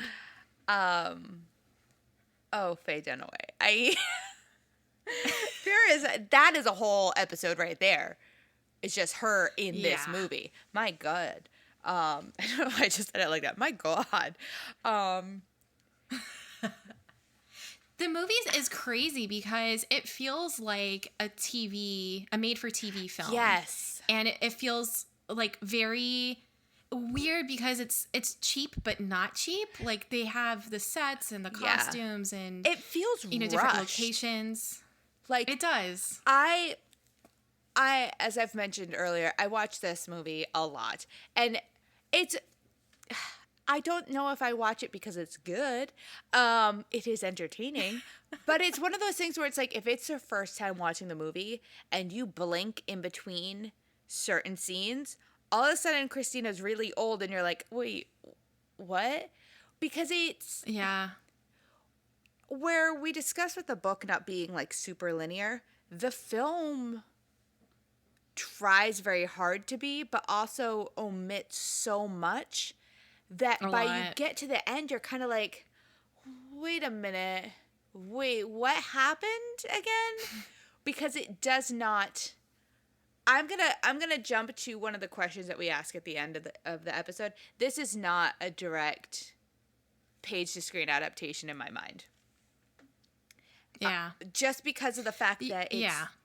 Oh, Faye Dunaway. That is a whole episode right there. It's just her in this movie. My God. I don't know why I just said it like that. My God. The movie is crazy because it feels like a made-for-TV film. Yes. And it feels like very weird because it's cheap but not cheap. Like, they have the sets and the costumes and it feels different locations. Like, it does. I as I've mentioned earlier, I watch this movie a lot, and I don't know if I watch it because it's good. It is entertaining, but it's one of those things where it's like, if it's your first time watching the movie and you blink in between certain scenes, all of a sudden Christina's really old and you're like, wait, what? Because it's where we discussed with the book not being like super linear, the film tries very hard to be, but also omits so much that you get to the end, you're kind of like, wait a minute, wait, what happened again? Because it does not. I'm gonna jump to one of the questions that we ask at the end of the episode. This is not a direct page to screen adaptation in my mind. Yeah. Just because of the fact that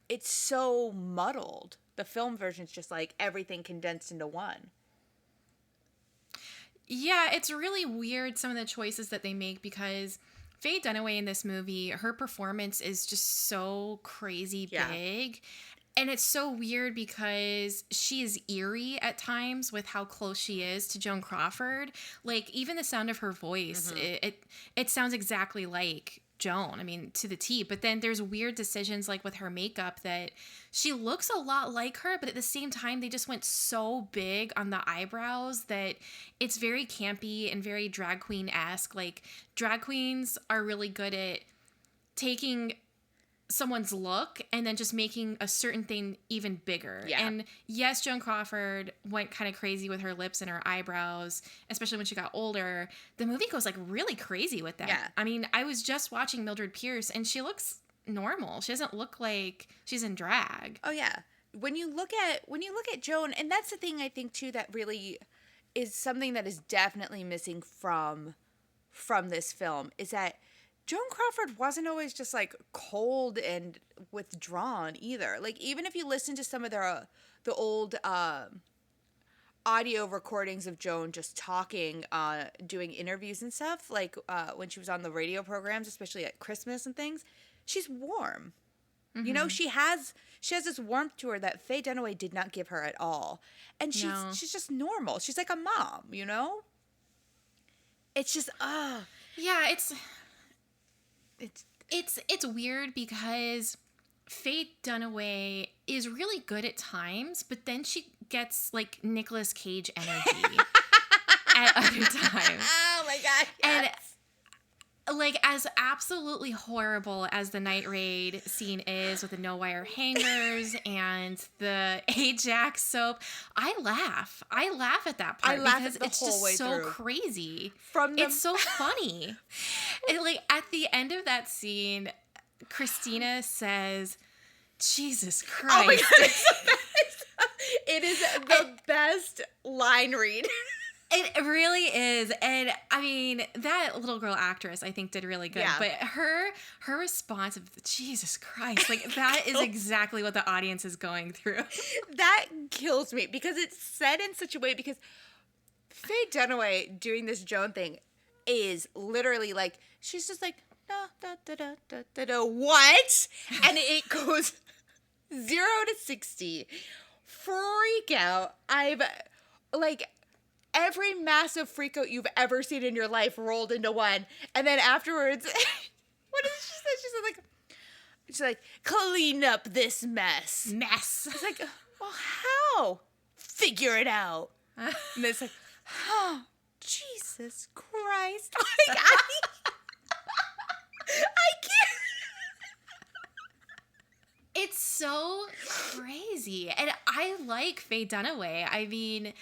it's so muddled. The film version's just like everything condensed into one. Yeah, it's really weird, some of the choices that they make, because Faye Dunaway in this movie, her performance is just so crazy big. And it's so weird because she is eerie at times with how close she is to Joan Crawford. Like, even the sound of her voice, it sounds exactly like Joan, I mean, to the T. But then there's weird decisions like with her makeup that she looks a lot like her, but at the same time, they just went so big on the eyebrows that it's very campy and very drag queen-esque. Like, drag queens are really good at taking someone's look and then just making a certain thing even bigger. Yeah. And yes, Joan Crawford went kind of crazy with her lips and her eyebrows, especially when she got older. The movie goes like really crazy with that. Yeah. I mean, I was just watching Mildred Pierce and she looks normal. She doesn't look like she's in drag. Oh yeah. When you look at Joan, and that's the thing I think too that really is something that is definitely missing from this film, is that Joan Crawford wasn't always just like cold and withdrawn either. Like, even if you listen to some of the old audio recordings of Joan just talking, doing interviews and stuff, like when she was on the radio programs, especially at Christmas and things, she's warm. Mm-hmm. You know, she has this warmth to her that Faye Dunaway did not give her at all. And she's just normal. She's like a mom, you know? It's just yeah, It's weird because Faye Dunaway is really good at times, but then she gets like Nicolas Cage energy at other times. Oh my God. Yes. And like, as absolutely horrible as the night raid scene is with the no wire hangers and the Ajax soap, I laugh at that part because it's just so crazy. It's so funny. And like, at the end of that scene, Christina says, "Jesus Christ." Oh my God, it's the best. It is the best line read. It really is. And I mean, that little girl actress, I think, did really good. Yeah. But her response of Jesus Christ, like, that is exactly what the audience is going through. That kills me because it's said in such a way, because Faye Dunaway doing this Joan thing is literally like, she's just like, da, da, da, da, da, da, da, what? And it goes 0 to 60. Freak out. I've, like, every massive freak out you've ever seen in your life rolled into one. And then afterwards, what did she say? She's like, clean up this mess. It's like, well, how? Figure it out. And it's like, oh, Jesus Christ. Like, I can't. It's so crazy. And I like Faye Dunaway. I mean,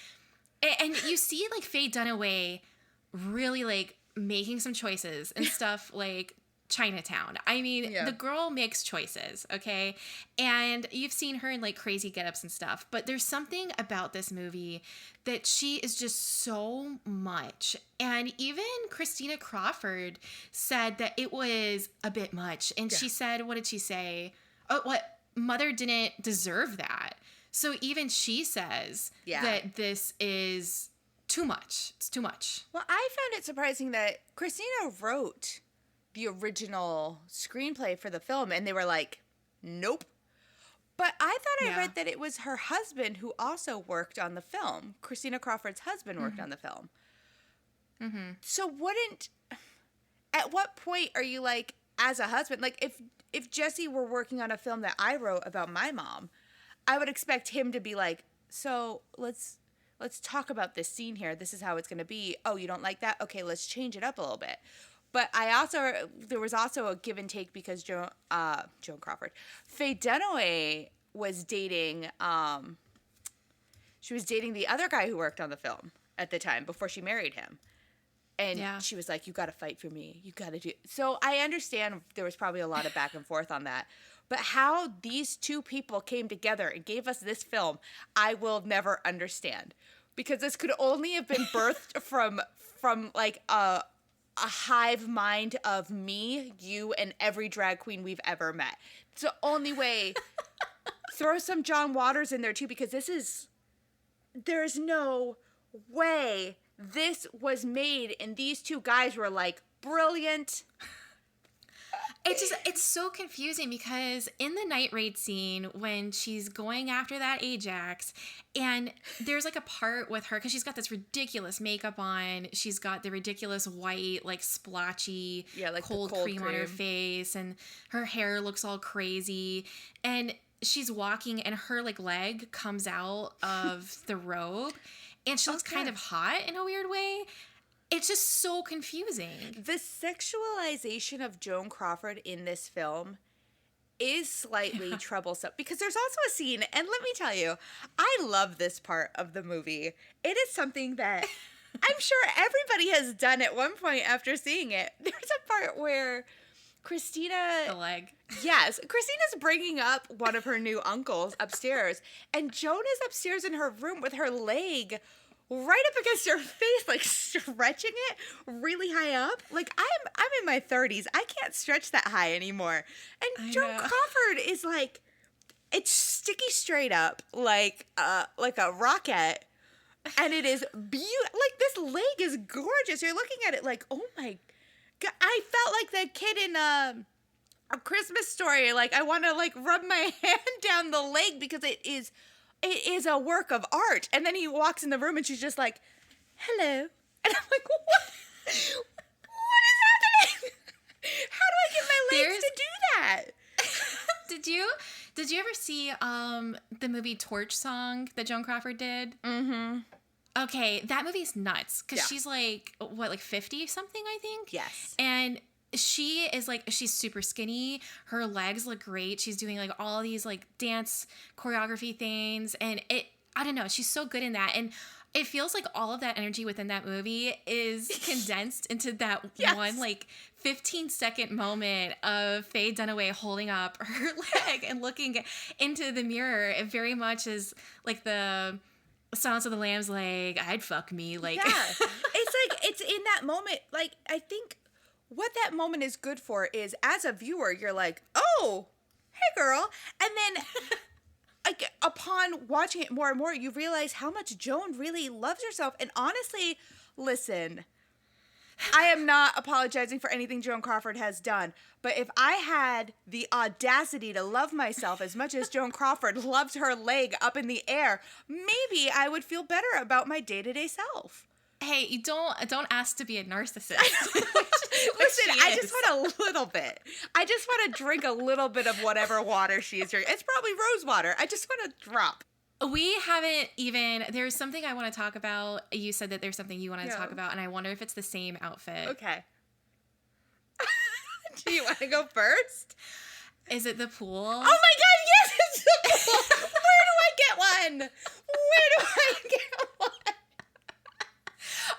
and you see like Faye Dunaway really like making some choices and stuff like Chinatown. I mean, the girl makes choices, okay? And you've seen her in like crazy get-ups and stuff, but there's something about this movie that she is just so much. And even Christina Crawford said that it was a bit much. And she said, what did she say? Oh, what? Mother didn't deserve that. So even she says that this is too much. It's too much. Well, I found it surprising that Christina wrote the original screenplay for the film, and they were like, nope. But I thought I read that it was her husband who also worked on the film. Christina Crawford's husband worked on the film. Mm-hmm. So at what point are you like, as a husband, like if Jesse were working on a film that I wrote about my mom, I would expect him to be like, so let's talk about this scene here. This is how it's going to be. Oh, you don't like that? Okay, let's change it up a little bit. But there was also a give and take because Joan Crawford, Faye Dunaway was dating, she was dating the other guy who worked on the film at the time before she married him. And Yeah. she was like, you got to fight for me. You got to do. So I understand there was probably a lot of back and forth on that. But how these two people came together and gave us this film, I will never understand. Because this could only have been birthed from like a hive mind of me, you, and every drag queen we've ever met. It's the only way. Throw some John Waters in there too, because there's no way this was made and these two guys were like brilliant. It's so confusing because in the night raid scene when she's going after that Ajax, and there's like a part with her because she's got this ridiculous makeup on, she's got the ridiculous white like splotchy like cold cream on her face, and her hair looks all crazy, and she's walking and her like leg comes out of the robe and she looks kind of hot in a weird way. It's just so confusing. The sexualization of Joan Crawford in this film is slightly troublesome because there's also a scene, and let me tell you, I love this part of the movie. It is something that I'm sure everybody has done at one point after seeing it. There's a part where Christina... The leg. Yes. Christina's bringing up one of her new uncles upstairs, and Joan is upstairs in her room with her leg right up against her face, like stretching it really high up. Like I'm in my 30s. I can't stretch that high anymore. And Joan Crawford is like, it's sticky straight up, like a rocket. And it is beautiful. Like, this leg is gorgeous. You're looking at it like, oh my God. I felt like that kid in A Christmas Story. Like, I want to like rub my hand down the leg because it is a work of art. And then he walks in the room and she's just like, hello. And I'm like, what? What is happening? How do I get my legs to do that? Did you ever see the movie Torch Song that Joan Crawford did? Mm-hmm. Okay, that movie's nuts because she's like, what, like 50 something, I think? Yes. And she is like, she's super skinny. Her legs look great. She's doing like all these like dance choreography things. And I don't know, she's so good in that. And it feels like all of that energy within that movie is condensed into that one like 15-second moment of Faye Dunaway holding up her leg and looking into the mirror. It very much is like the Silence of the Lambs, like, I'd fuck me. Like, yeah. It's like, it's in that moment. Like, I think what that moment is good for is, as a viewer, you're like, oh, hey, girl. And then like, upon watching it more and more, you realize how much Joan really loves herself. And honestly, listen, I am not apologizing for anything Joan Crawford has done. But if I had the audacity to love myself as much as Joan Crawford loves her leg up in the air, maybe I would feel better about my day-to-day self. Hey, you don't ask to be a narcissist. Listen, I just want a little bit. I just want to drink a little bit of whatever water she's drinking. It's probably rose water. I just want to drop. We haven't even, there's something I want to talk about. You said that there's something you wanted to talk about, and I wonder if it's the same outfit. Okay. Do you want to go first? Is it the pool? Oh my God, yes, it's the pool. Where do I get one? Where do I get one?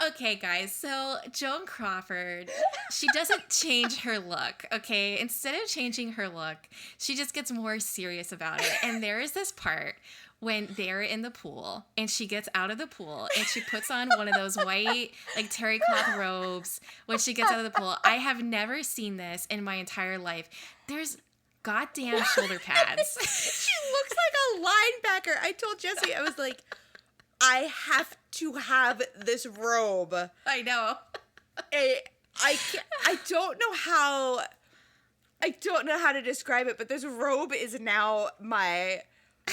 Okay, guys, so Joan Crawford, she doesn't change her look, okay? Instead of changing her look, she just gets more serious about it. And there is this part when they're in the pool and she gets out of the pool and she puts on one of those white, like, terry cloth robes when she gets out of the pool. I have never seen this in my entire life. There's goddamn shoulder pads. She looks like a linebacker. I told Jesse, I was like, I have to have this robe. I know. I don't know how to describe it, but this robe is now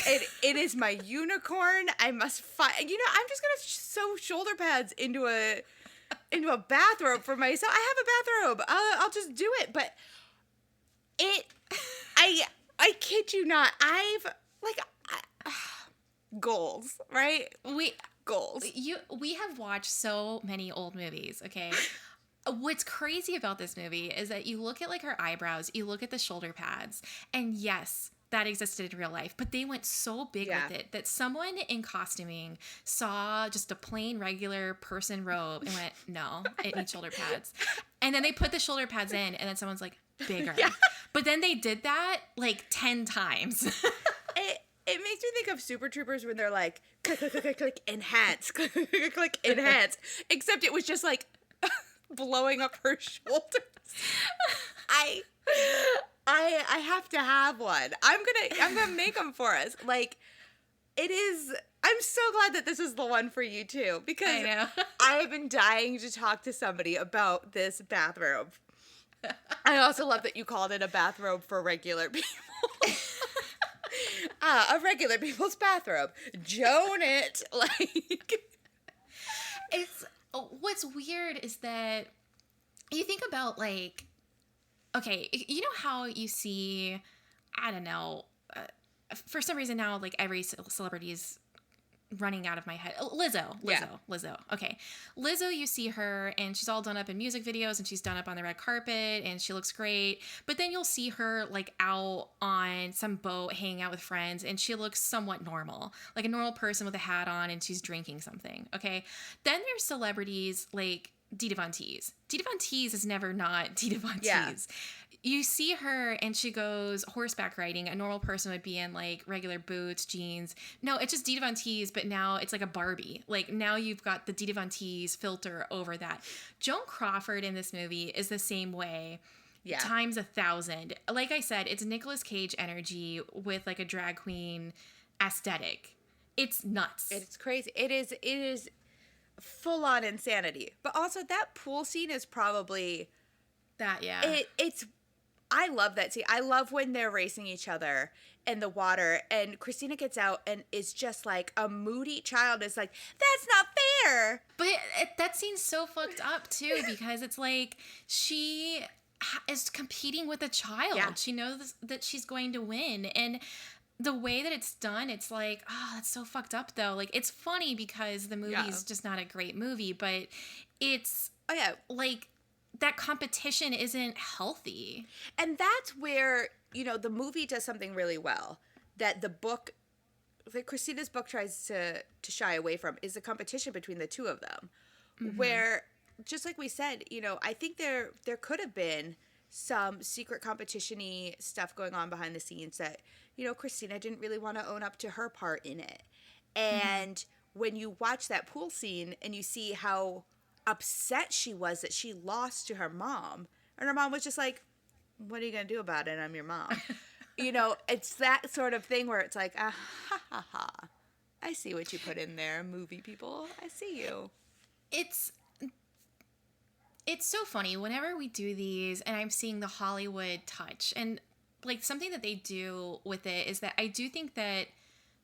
it is my unicorn. I must find, I'm just going to sew shoulder pads into a bathrobe for myself. I have a bathrobe. I'll just do it. But I kid you not. Goals, right? Goals. We have watched so many old movies, okay? What's crazy about this movie is that you look at like her eyebrows, you look at the shoulder pads, and yes, that existed in real life, but they went so big Yeah. with it that someone in costuming saw just a plain regular person robe and went, no, it needs shoulder pads. And then they put the shoulder pads in, and then someone's like, bigger. Yeah. But then they did that like 10 times. It makes me think of Super Troopers when they're like, click, click, click, click, click, enhance, click, click, click, click, enhance. Except it was just like blowing up her shoulders. I have to have one. I'm gonna make them for us. Like, it is. I'm so glad that this is the one for you too, because I know. I have been dying to talk to somebody about this bathrobe. I also love that you called it a bathrobe for regular people. A regular people's bathrobe. Joan it. Like, It's what's weird is that you think about, like, okay, you know how you see, I don't know, for some reason now, like, every celebrity is running out of my head. Lizzo. Okay. Lizzo, you see her and she's all done up in music videos and she's done up on the red carpet and she looks great. But then you'll see her like out on some boat hanging out with friends and she looks somewhat normal, like a normal person with a hat on and she's drinking something. Okay. Then there's celebrities like Dita Von Teese. Dita Von Teese is never not Dita Von Teese. Yeah. You see her and she goes horseback riding. A normal person would be in like regular boots, jeans. No, it's just Dita Von Teese, but now it's like a Barbie. Like now you've got the Dita Von Teese filter over that. Joan Crawford in this movie is the same way. Yeah. Times 1,000. Like I said, it's Nicolas Cage energy with like a drag queen aesthetic. It's nuts. it's crazy. It is full on insanity. But also that pool scene is probably that, yeah. I love that scene. I love when they're racing each other in the water and Christina gets out and is just like a moody child is like, that's not fair. But that scene's so fucked up too because it's like she is competing with a child. Yeah. She knows that she's going to win. And the way that it's done, it's like, oh, that's so fucked up though. Like, it's funny because the movie is just not a great movie, but it's like that competition isn't healthy. And that's where, the movie does something really well that the book, that Christina's book tries to shy away from is the competition between the two of them. Mm-hmm. Where, just like we said, I think there could have been some secret competition-y stuff going on behind the scenes that, Christina didn't really want to own up to her part in it. And when you watch that pool scene and you see how upset she was that she lost to her mom, and her mom was just like, what are you going to do about it? I'm your mom. It's that sort of thing where it's like, ha ha ha. I see what you put in there, movie people. I see you. It's so funny whenever we do these and I'm seeing the Hollywood touch, and like something that they do with it is that I do think that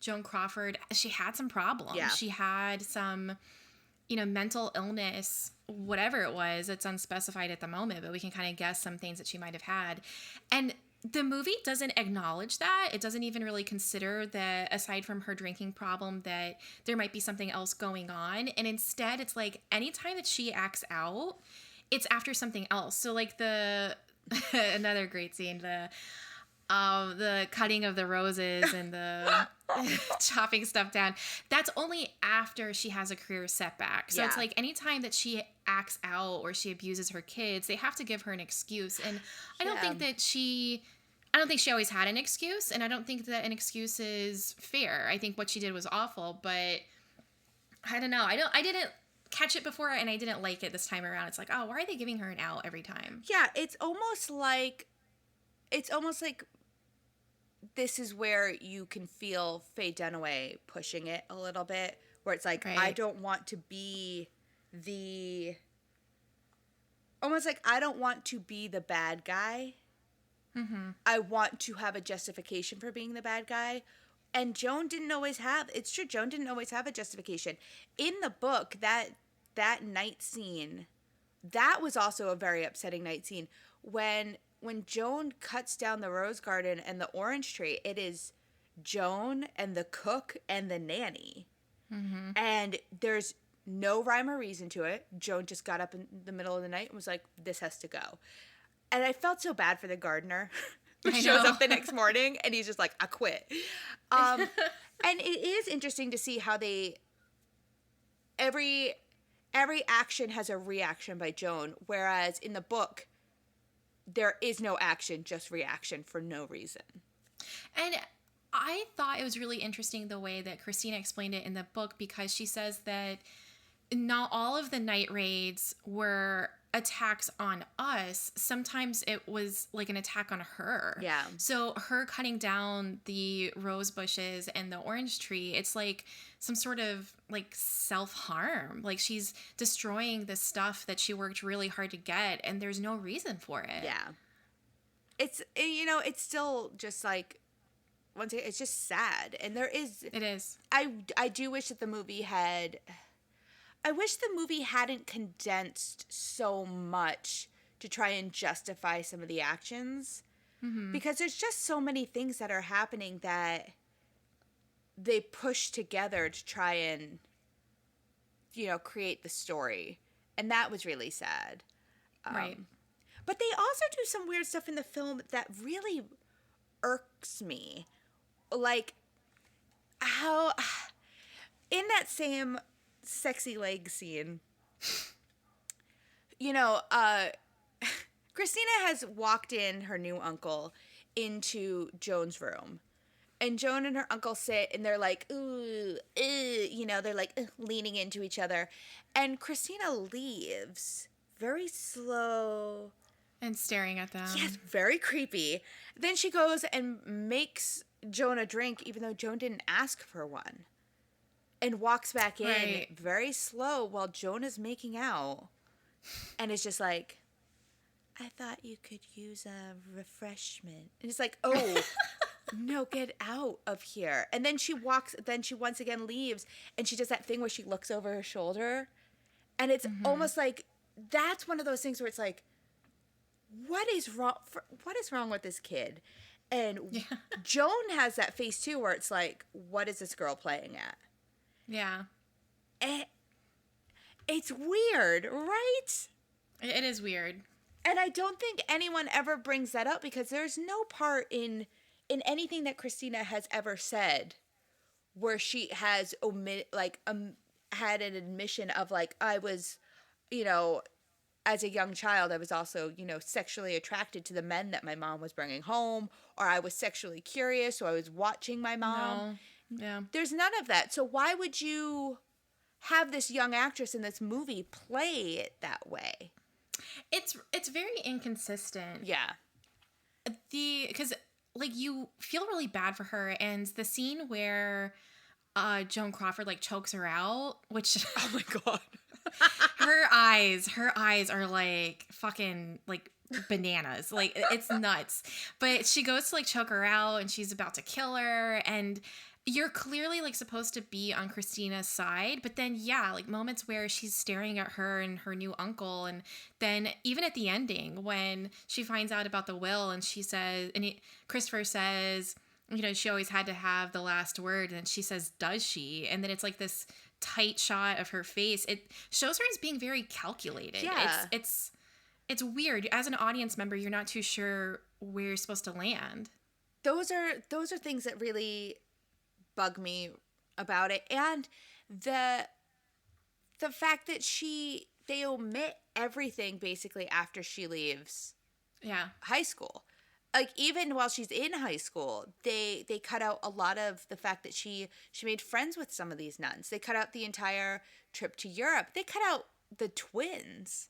Joan Crawford, she had some problems. Yeah. She had some, mental illness, whatever it was. It's unspecified at the moment, but we can kind of guess some things that she might have had. And the movie doesn't acknowledge that. It doesn't even really consider that aside from her drinking problem that there might be something else going on. And instead, it's like anytime that she acts out, it's after something else. So like another great scene, the cutting of the roses and the chopping stuff down, that's only after she has a career setback. So it's like anytime that she acts out or she abuses her kids, they have to give her an excuse. And I don't think she always had an excuse, and I don't think that an excuse is fair. I think what she did was awful, but I don't know. I didn't catch it before and I didn't like it this time around. It's like, oh, why are they giving her an out every time? Yeah, it's almost like this is where you can feel Faye Dunaway pushing it a little bit, where it's like, I don't want to be almost like I don't want to be the bad guy. Mm-hmm. I want to have a justification for being the bad guy. And Joan didn't always have, it's true, Joan didn't always have a justification. In the book, that night scene, that was also a very upsetting night scene. When Joan cuts down the rose garden and the orange tree, it is Joan and the cook and the nanny. Mm-hmm. And there's no rhyme or reason to it. Joan just got up in the middle of the night and was like, this has to go. And I felt so bad for the gardener who I shows know. up the next morning and he's just like, I quit. And it is interesting to see how they every action has a reaction by Joan, whereas in the book there is no action, just reaction for no reason. And I thought it was really interesting the way that Christina explained it in the book, because she says that not all of the night raids were attacks on us. Sometimes it was like an attack on her. Yeah. So her cutting down the rose bushes and the orange tree, it's like some sort of like self-harm. Like she's destroying the stuff that she worked really hard to get, and there's no reason for it. Yeah. It's still just like, once again, it's just sad. And there is, It is. I do wish that the movie had, I wish the movie hadn't condensed so much to try and justify some of the actions. Mm-hmm. Because there's just so many things that are happening that they push together to try and, create the story. And that was really sad. Right. But they also do some weird stuff in the film that really irks me. Like, how, in that same sexy leg scene, Christina has walked in her new uncle into Joan's room. And Joan and her uncle sit and they're like, ooh, they're like leaning into each other. And Christina leaves very slow. And staring at them. Yes, very creepy. Then she goes and makes Joan a drink, even though Joan didn't ask for one. And walks back in Right. very slow while Joan is making out. And is just like, I thought you could use a refreshment. And it's like, oh, no, get out of here. And then she once again leaves, and she does that thing where she looks over her shoulder. And it's almost like, that's one of those things where it's like, what is wrong with this kid? And Joan has that face too, where it's like, what is this girl playing at? Yeah. And it's weird, right? It is weird. And I don't think anyone ever brings that up, because there's no part in anything that Christina has ever said where she has had an admission of like, I was, as a young child, I was also, sexually attracted to the men that my mom was bringing home, or I was sexually curious, so I was watching my mom. No. Yeah. There's none of that. So why would you have this young actress in this movie play it that way? It's very inconsistent. Yeah. Because like you feel really bad for her, and the scene where Joan Crawford like chokes her out, which Oh my God. her eyes are like fucking like bananas. Like it's nuts. But she goes to like choke her out, and she's about to kill her, and you're clearly like supposed to be on Christina's side, but then like moments where she's staring at her and her new uncle, and then even at the ending when she finds out about the will, and she says, and Christopher says, she always had to have the last word, and she says, does she? And then it's like this tight shot of her face. It shows her as being very calculated. Yeah. It's weird. As an audience member, you're not too sure where you're supposed to land. Those are things that really bug me about it. And the fact that they omit everything basically after she leaves high school. Like, even while she's in high school, they cut out a lot of the fact that she made friends with some of these nuns. They cut out the entire trip to Europe. They cut out the twins.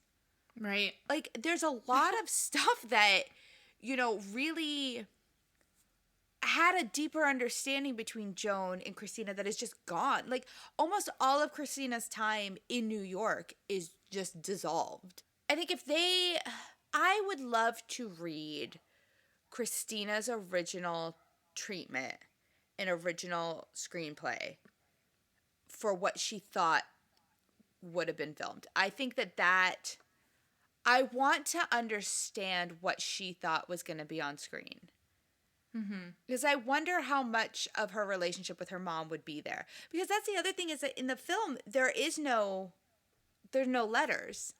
Right. Like, there's a lot of stuff that, really had a deeper understanding between Joan and Christina that is just gone. Like, almost all of Christina's time in New York is just dissolved. I think I would love to read Christina's original treatment and original screenplay for what she thought would have been filmed. I think that I want to understand what she thought was going to be on screen. Because I wonder how much of her relationship with her mom would be there. Because that's the other thing, is that in the film, there's no letters.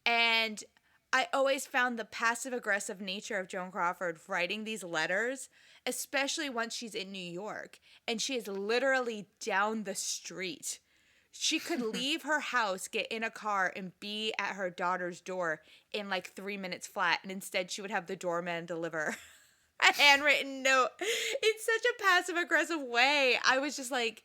And I always found the passive aggressive nature of Joan Crawford writing these letters, especially once she's in New York and she is literally down the street. She could leave her house, get in a car, and be at her daughter's door in like 3 minutes flat. And instead, she would have the doorman deliver a handwritten note in such a passive aggressive way. I was just like,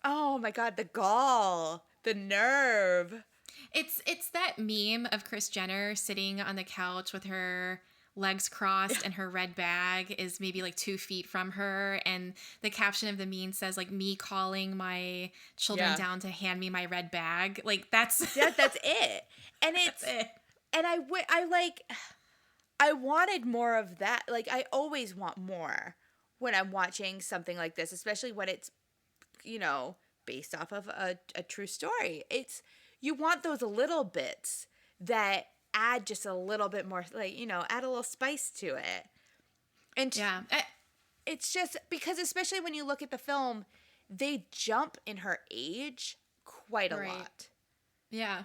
oh my God, the gall, the nerve. It's that meme of Kris Jenner sitting on the couch with her legs crossed and her red bag is maybe like 2 feet from her, and the caption of the meme says like, me calling my children down to hand me my red bag. Like that's that's it. And it's that's it. And I wanted more of that. Like I always want more when I'm watching something like this, especially when it's, you know, based off of a true story. You want those little bits that add just a little bit more, like, you know, add a little spice to it. And Yeah. it's just because, especially when you look at the film, they jump in her age quite a lot. Yeah.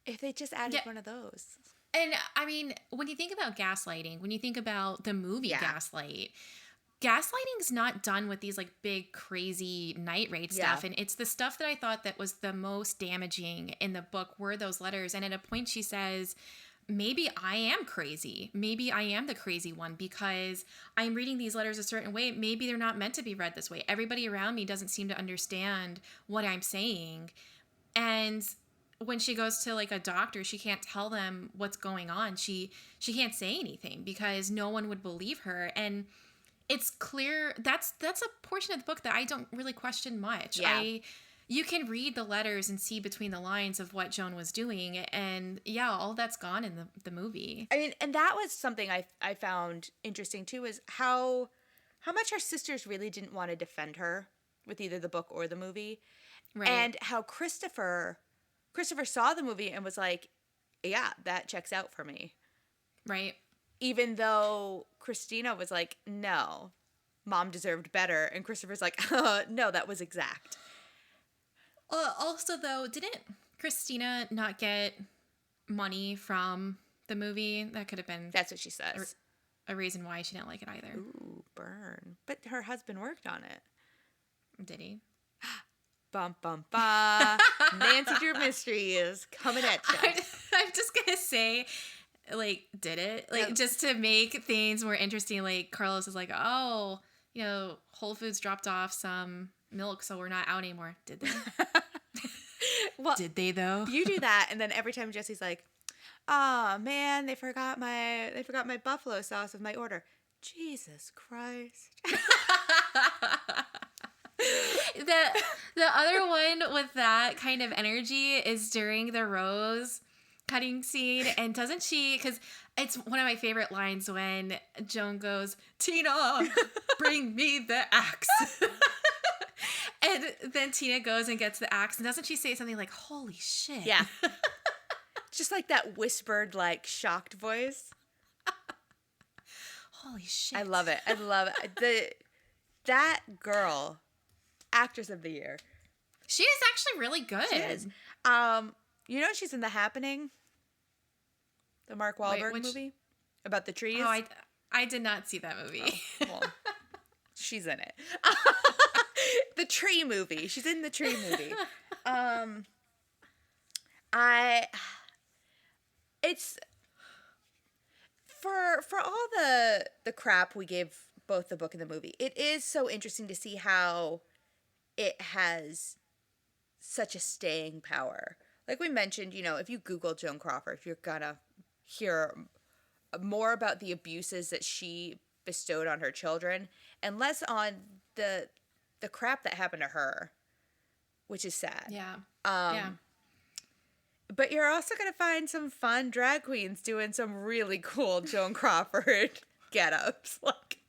If they just added one of those. And I mean, when you think about gaslighting, when you think about the movie Gaslight, gaslighting's not done with these like big crazy night raid stuff, and it's the stuff that I thought that was the most damaging in the book were those letters. And at a point she says, maybe I am crazy, maybe I am the crazy one because I'm reading these letters a certain way. Maybe they're not meant to be read this way. Everybody around me doesn't seem to understand what I'm saying. And when she goes to like a doctor, she can't tell them what's going on. She can't say anything because no one would believe her. And it's clear that's a portion of the book that I don't really question much. Yeah. You can read the letters and see between the lines of what Joan was doing, and all that's gone in the movie. I mean, and that was something I found interesting too, is how much her sisters really didn't want to defend her with either the book or the movie. Right. And how Christopher saw the movie and was like, yeah, that checks out for me. Right. Even though Christina was like, no, Mom deserved better. And Christopher's like, no, that was exact. Also, though, didn't Christina not get money from the movie? That could have been... That's what she says. A reason why she didn't like it either. Ooh, burn. But her husband worked on it. Did he? Bum, bum, bum. Nancy Drew Mystery is coming at you. I'm just going to say... Like, did it? Like, just to make things more interesting, like, Carlos is like, oh, you know, Whole Foods dropped off some milk, so we're not out anymore. Did they? Well, did they, though? You do that, and then every time Jesse's like, oh, man, they forgot my buffalo sauce of my order. Jesus Christ. The other one with that kind of energy is during the rose cutting scene, and doesn't she, because it's one of my favorite lines when Joan goes, Tina, bring me the axe. And then Tina goes and gets the axe, and doesn't she say something like, holy shit? Yeah. Just like that whispered, like, shocked voice. Holy shit. I love it. That girl, actress of the year. She is actually really good. She is. You know she's in The Happening? The Mark Wahlberg movie? About the trees? Oh, I did not see that movie. Oh, well, she's in it. The tree movie. She's in the tree movie. It's for all the crap we give both the book and the movie, it is so interesting to see how it has such a staying power. Like we mentioned, you know, if you Google Joan Crawford, you're gonna hear more about the abuses that she bestowed on her children and less on the crap that happened to her, which is sad. Yeah. But you're also going to find some fun drag queens doing some really cool Joan Crawford get-ups. Like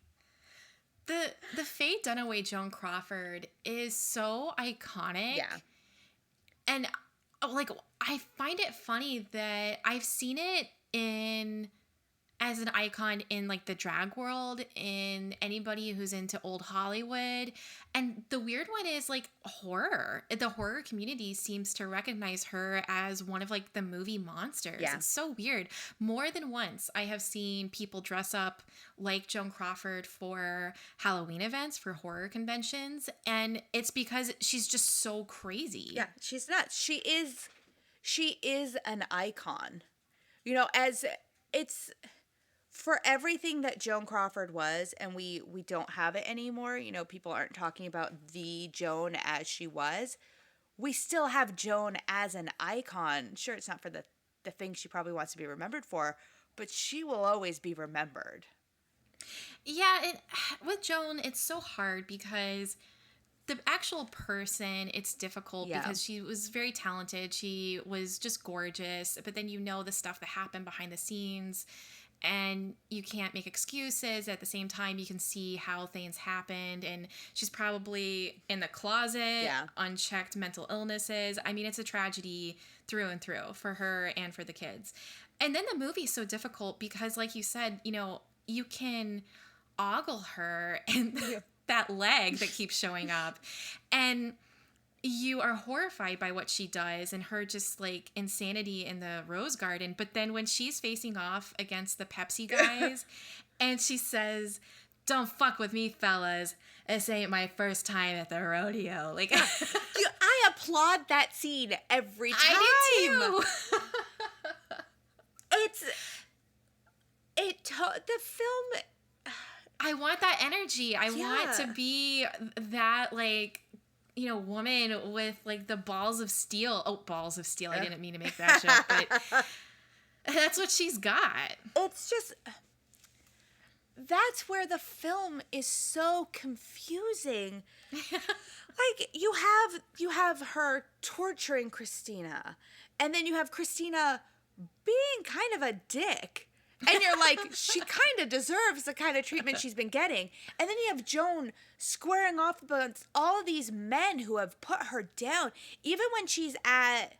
the Faye Dunaway Joan Crawford is so iconic. Yeah. And like I find it funny that I've seen it in as an icon in like the drag world, in anybody who's into old Hollywood. And the weird one is like horror. The horror community seems to recognize her as one of like the movie monsters. Yeah. It's so weird. More than once, I have seen people dress up like Joan Crawford for Halloween events, for horror conventions. And it's because she's just so crazy. Yeah, she's nuts. She is an icon. You know, as it's for everything that Joan Crawford was, and we don't have it anymore. You know, people aren't talking about the Joan as she was. We still have Joan as an icon. Sure, it's not for the thing she probably wants to be remembered for, but she will always be remembered. Yeah, with Joan, it's so hard because the actual person, it's difficult because she was very talented. She was just gorgeous, but then you know the stuff that happened behind the scenes, and you can't make excuses. At the same time, you can see how things happened, and she's probably in the closet, unchecked mental illnesses. I mean, it's a tragedy through and through for her and for the kids. And then the movie's so difficult because, like you said, you know, you can ogle her and that leg that keeps showing up, and you are horrified by what she does and her just like insanity in the rose garden. But then when she's facing off against the Pepsi guys and she says, "Don't fuck with me, fellas. This ain't my first time at the rodeo." Like, I applaud that scene every time. I do too. The film. I want that energy. I want to be that, like, you know, woman with like the balls of steel. Oh, balls of steel. I didn't mean to make that joke, but that's what she's got. It's just, that's where the film is so confusing. Like, you have her torturing Christina, and then you have Christina being kind of a dick. And you're like, she kind of deserves the kind of treatment she's been getting. And then you have Joan squaring off against all of these men who have put her down. Even when she's at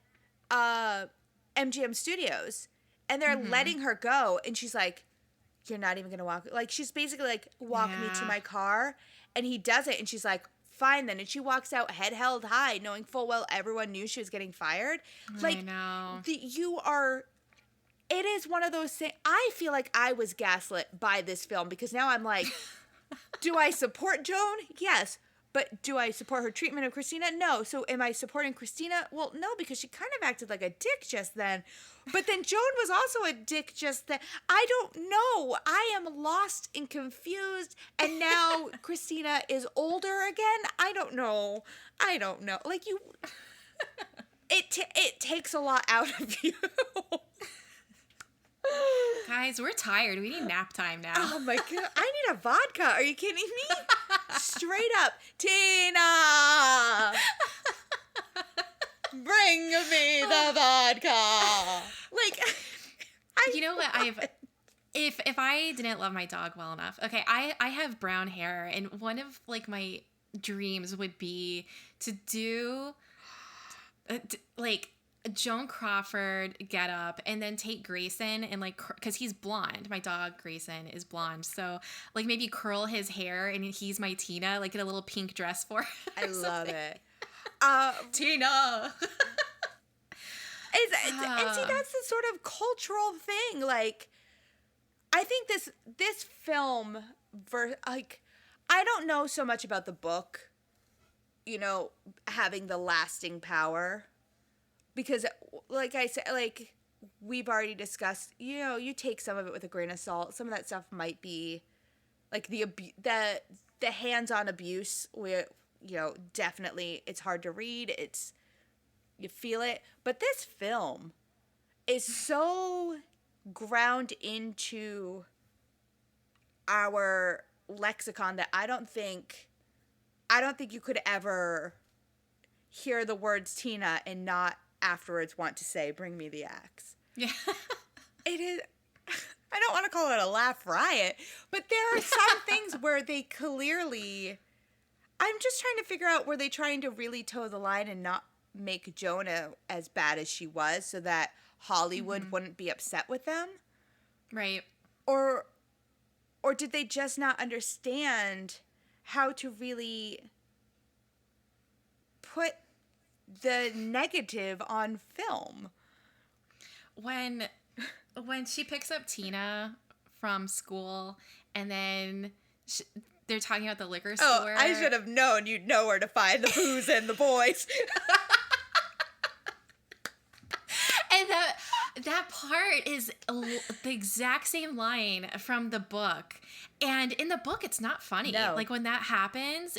MGM Studios and they're letting her go, and she's like, "You're not even going to walk." Like, she's basically like, "Walk me to my car." And he does it, and she's like, "Fine then." And she walks out head held high, knowing full well everyone knew she was getting fired. Like, I know. It is one of those things. I feel like I was gaslit by this film because now I'm like, do I support Joan? Yes. But do I support her treatment of Christina? No. So am I supporting Christina? Well, no, because she kind of acted like a dick just then. But then Joan was also a dick just then. I don't know. I am lost and confused. And now Christina is older again. I don't know. Like, it takes a lot out of you. Guys, we're tired. We need nap time now. Oh my God. I need a vodka. Are you kidding me? Straight up. Tina! Bring me the vodka. Like, you know what? If I didn't love my dog well enough, okay, I have brown hair, and one of like my dreams would be to do like Joan Crawford get up and then take Grayson and like, because he's blonde. My dog Grayson is blonde. So like maybe curl his hair and he's my Tina, like get a little pink dress for her. I love it. Tina. And see, that's the sort of cultural thing. Like, I think this film, like, I don't know so much about the book, you know, having the lasting power. Because, like I said, like, we've already discussed, you know, you take some of it with a grain of salt. Some of that stuff might be, like, the hands-on abuse, where, you know, definitely it's hard to read. You feel it. But this film is so ground into our lexicon that I don't think you could ever hear the words Tina and not afterwards want to say, "Bring me the axe." Yeah. It is, I don't want to call it a laugh riot, but there are some things where they clearly, I'm just trying to figure out, were they trying to really toe the line and not make Jonah as bad as she was so that Hollywood wouldn't be upset with them? Right. or did they just not understand how to really put the negative on film? When she picks up Tina from school, and then they're talking about the liquor store. Oh, I should have known you'd know where to find the booze and the boys. And that part is the exact same line from the book. And in the book, it's not funny. No. Like, when that happens,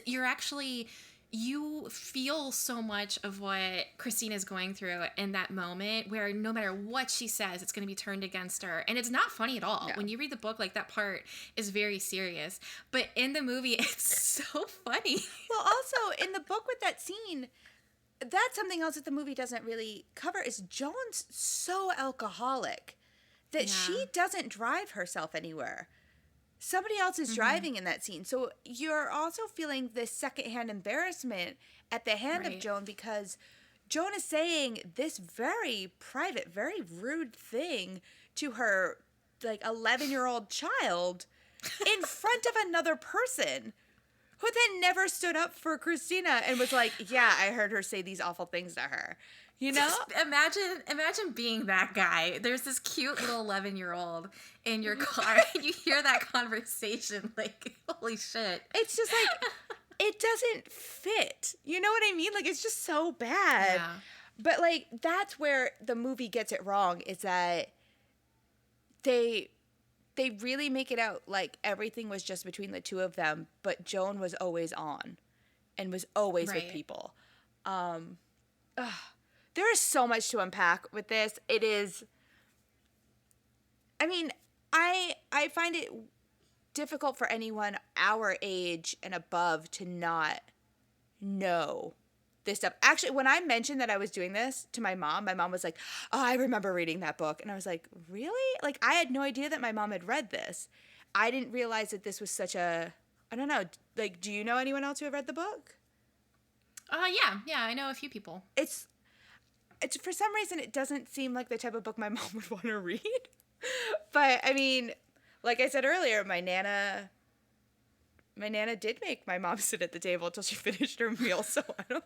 you feel so much of what Christina's going through in that moment, where no matter what she says, it's going to be turned against her. And it's not funny at all. No. When you read the book, like, that part is very serious. But in the movie, it's so funny. Well, also, in the book with that scene, that's something else that the movie doesn't really cover, is Joan's so alcoholic that she doesn't drive herself anywhere. Somebody else is driving in that scene. So you're also feeling this secondhand embarrassment at the hand of Joan, because Joan is saying this very private, very rude thing to her, like, 11-year-old child in front of another person, who then never stood up for Christina and was like, yeah, I heard her say these awful things to her. You know? Just imagine being that guy. There's this cute little 11-year-old in your car, and you hear that conversation, like, holy shit. It's just like, it doesn't fit. You know what I mean? Like, it's just so bad. Yeah. But, like, that's where the movie gets it wrong, is that they really make it out like everything was just between the two of them, but Joan was always on and was always with people. There is so much to unpack with this. It is, I mean, I find it difficult for anyone our age and above to not know this stuff. Actually, when I mentioned that I was doing this to my mom was like, oh, I remember reading that book. And I was like, really? Like, I had no idea that my mom had read this. I didn't realize that this was such a, I don't know, like, do you know anyone else who have read the book? Yeah, I know a few people. It's for some reason, it doesn't seem like the type of book my mom would want to read. But, I mean, like I said earlier, my Nana did make my mom sit at the table until she finished her meal, so I don't,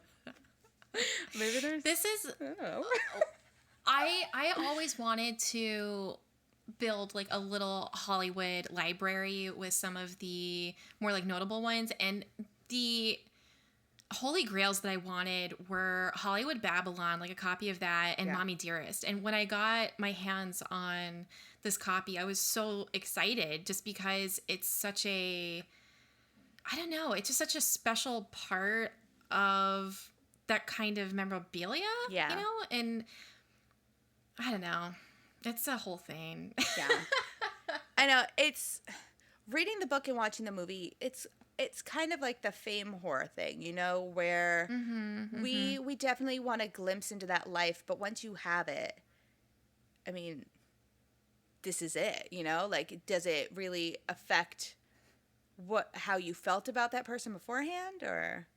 maybe there's, I don't know. I always wanted to build, like, a little Hollywood library with some of the more, like, notable ones, and the holy grails that I wanted were Hollywood Babylon, like a copy of that, and Mommie Dearest. And when I got my hands on this copy, I was so excited, just because it's such a, I don't know, it's just such a special part of that kind of memorabilia, you know? And I don't know. It's a whole thing. Yeah. I know. It's, reading the book and watching the movie, it's kind of like the Fame horror thing, you know, where we definitely want a glimpse into that life, but once you have it, I mean, this is it, you know? Like, does it really affect how you felt about that person beforehand, or?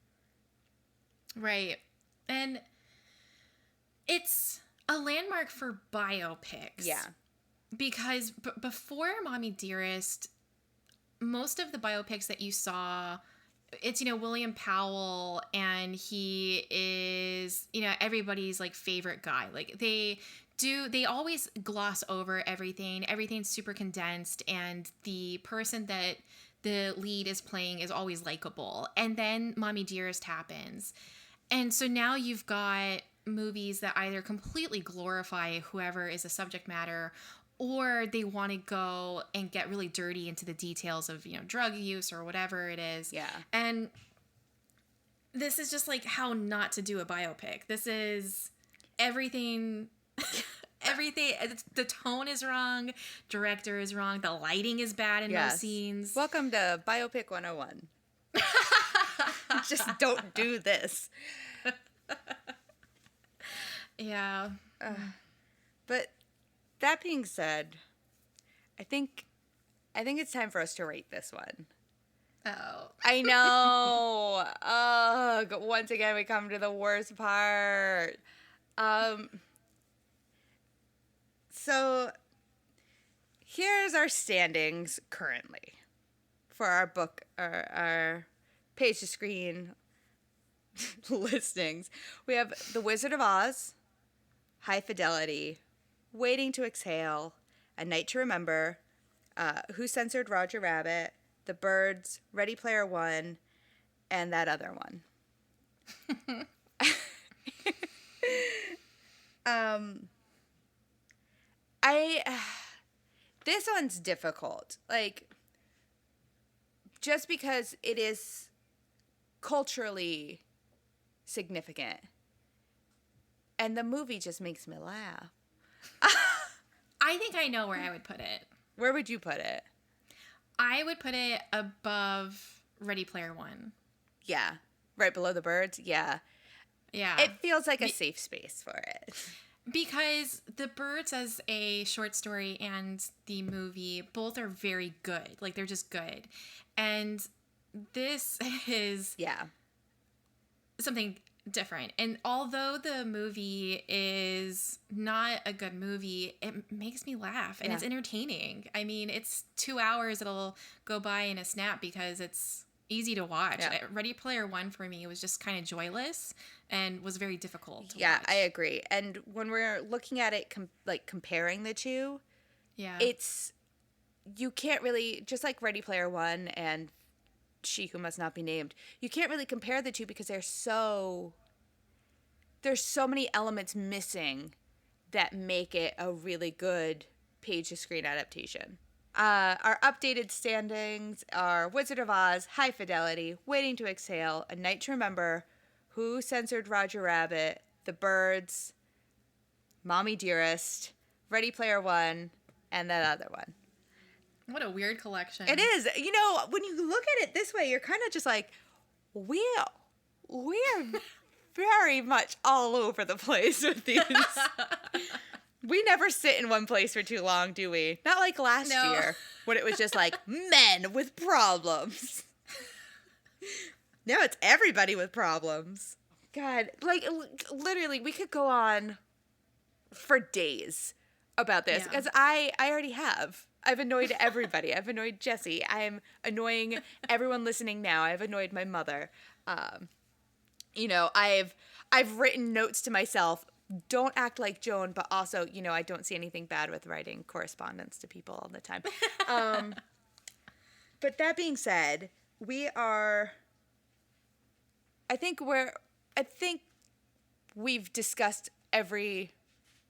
Right. And it's a landmark for biopics. Yeah. Because before Mommie Dearest, most of the biopics that you saw, it's, you know, William Powell, and he is, you know, everybody's, like, favorite guy. Like, they always gloss over everything. Everything's super condensed, and the person that the lead is playing is always likable. And then Mommie Dearest happens. And so now you've got movies that either completely glorify whoever is the subject matter, or they want to go and get really dirty into the details of, you know, drug use or whatever it is. Yeah. And this is just, like, how not to do a biopic. This is everything. Everything. The tone is wrong. Director is wrong. The lighting is bad in those scenes. Welcome to Biopic 101. Just don't do this. Yeah. But that being said, I think it's time for us to rate this one. Oh. I know. Ugh. Once again, we come to the worst part. So here's our standings currently for our book, our page to screen listings. We have The Wizard of Oz, High Fidelity, Waiting to Exhale, A Night to Remember, Who Censored Roger Rabbit, The Birds, Ready Player One, and that other one. This one's difficult. Like, just because it is culturally significant. And the movie just makes me laugh. I think I know where I would put it. Where would you put it? I would put it above Ready Player One. Yeah. Right below The Birds? Yeah. Yeah. It feels like a safe space for it. Because The Birds as a short story and the movie, both are very good. Like, they're just good. And this is something different. And although the movie is not a good movie, it makes me laugh and it's entertaining. I mean, it's 2 hours. It'll go by in a snap because it's easy to watch. Yeah. Ready Player One for me was just kind of joyless and was very difficult to Yeah, watch. I agree. And when we're looking at it, comparing the two, it's, you can't really, just like Ready Player One and She Who Must Not Be Named, you can't really compare the two because there's so many elements missing that make it a really good page-to-screen adaptation. Our updated standings are Wizard of Oz, High Fidelity, Waiting to Exhale, A Night to Remember, Who Censored Roger Rabbit, The Birds, Mommie Dearest, Ready Player One, and that other one. What a weird collection. It is. You know, when you look at it this way, you're kind of just like, we're very much all over the place with these. We never sit in one place for too long, do we? Not like last year, when it was just like men with problems. Now it's everybody with problems. God, like, literally, we could go on for days about this, because I already have. I've annoyed everybody. I've annoyed Jesse. I'm annoying everyone listening now. I've annoyed my mother. You know, I've written notes to myself. Don't act like Joan, but also, you know, I don't see anything bad with writing correspondence to people all the time. But that being said, I think we've discussed every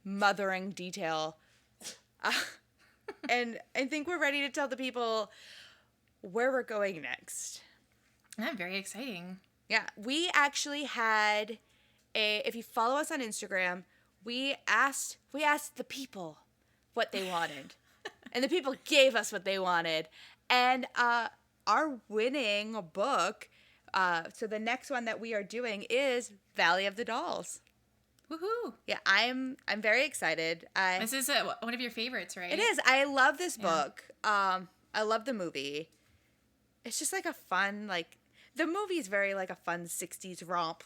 mothering detail. And I think we're ready to tell the people where we're going next. Yeah, very exciting. Yeah, we actually had if you follow us on Instagram, we asked the people what they wanted. And the people gave us what they wanted. And our winning book, so the next one that we are doing is Valley of the Dolls. Woohoo! Yeah, I'm very excited. This is one of your favorites, right? It is. I love this book. I love the movie. It's just like a fun, like, the movie is very like a fun 60s romp.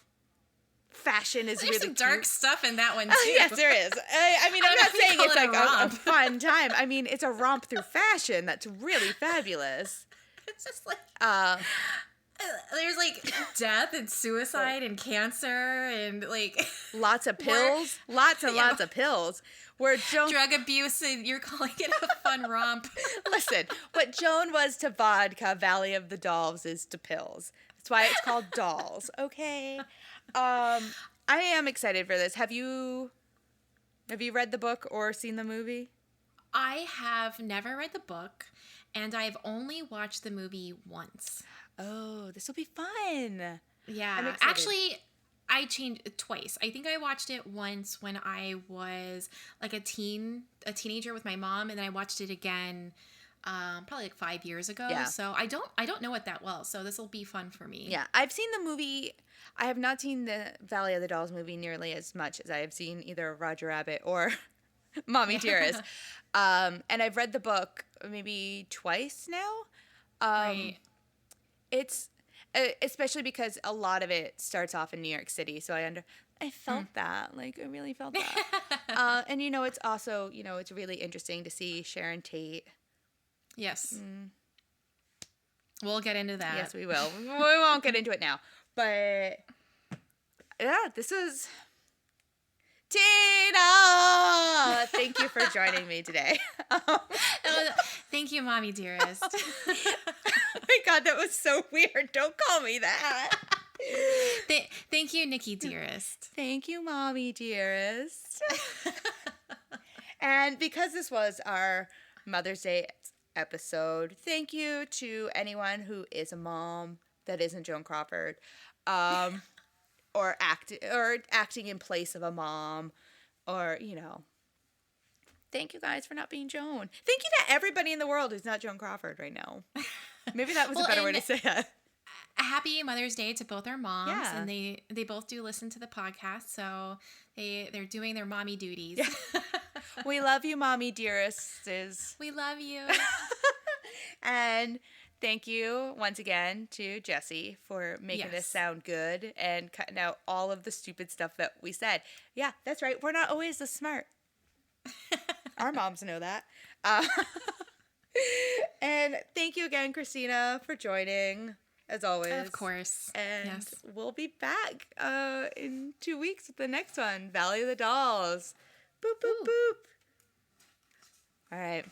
Fashion is There's really some dark cute. stuff in that one too. Yes, there is. I mean, I'm not saying it's like a romp. fun time. I mean, it's a romp through fashion that's really fabulous. It's just like there's like death and suicide and cancer and like lots of pills, lots of pills. Where Joan drug abuse, and you're calling it a fun romp. Listen, what Joan was to vodka, Valley of the Dolls is to pills. That's why it's called Dolls. Okay. I am excited for this. Have you read the book or seen the movie? I have never read the book, and I've only watched the movie once. Oh, this will be fun. Yeah. I'm excited. Actually, I changed it twice. I think I watched it once when I was like a teenager with my mom, and then I watched it again probably like 5 years ago. Yeah. So I don't know it that well. So this will be fun for me. Yeah, I've seen the movie. I have not seen the Valley of the Dolls movie nearly as much as I have seen either Roger Rabbit or Mommie Dearest. And I've read the book maybe twice now. Right. It's especially because a lot of it starts off in New York City, so I felt that. Like, I really felt that. And, it's also, it's really interesting to see Sharon Tate. Yes. We'll get into that. Yes, we will. We won't get into it now. But, yeah, this is... Tina! Thank you for joining me today. Thank you, Mommie Dearest. Oh my God, that was so weird. Don't call me that. Thank you, Nikki Dearest. Thank you, Mommie Dearest. And because this was our Mother's Day episode, thank you to anyone who is a mom that isn't Joan Crawford, or acting in place of a mom, or thank you guys for not being Joan. Thank you to everybody in the world who's not Joan Crawford right now. Maybe that was a better way to say it. A happy Mother's Day to both our moms, Yeah. and they both do listen to the podcast, so they're doing their mommy duties. Yeah. We love you, Mommie Dearest. We love you. And thank you once again to Jessie for making this sound good and cutting out all of the stupid stuff that we said. Yeah, that's right. We're not always this smart. Our moms know that. And thank you again, Christina, for joining, as always. Of course. And we'll be back in 2 weeks with the next one, Valley of the Dolls. Boop, boop, boop. All right.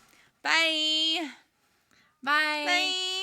Bye. Bye. Bye.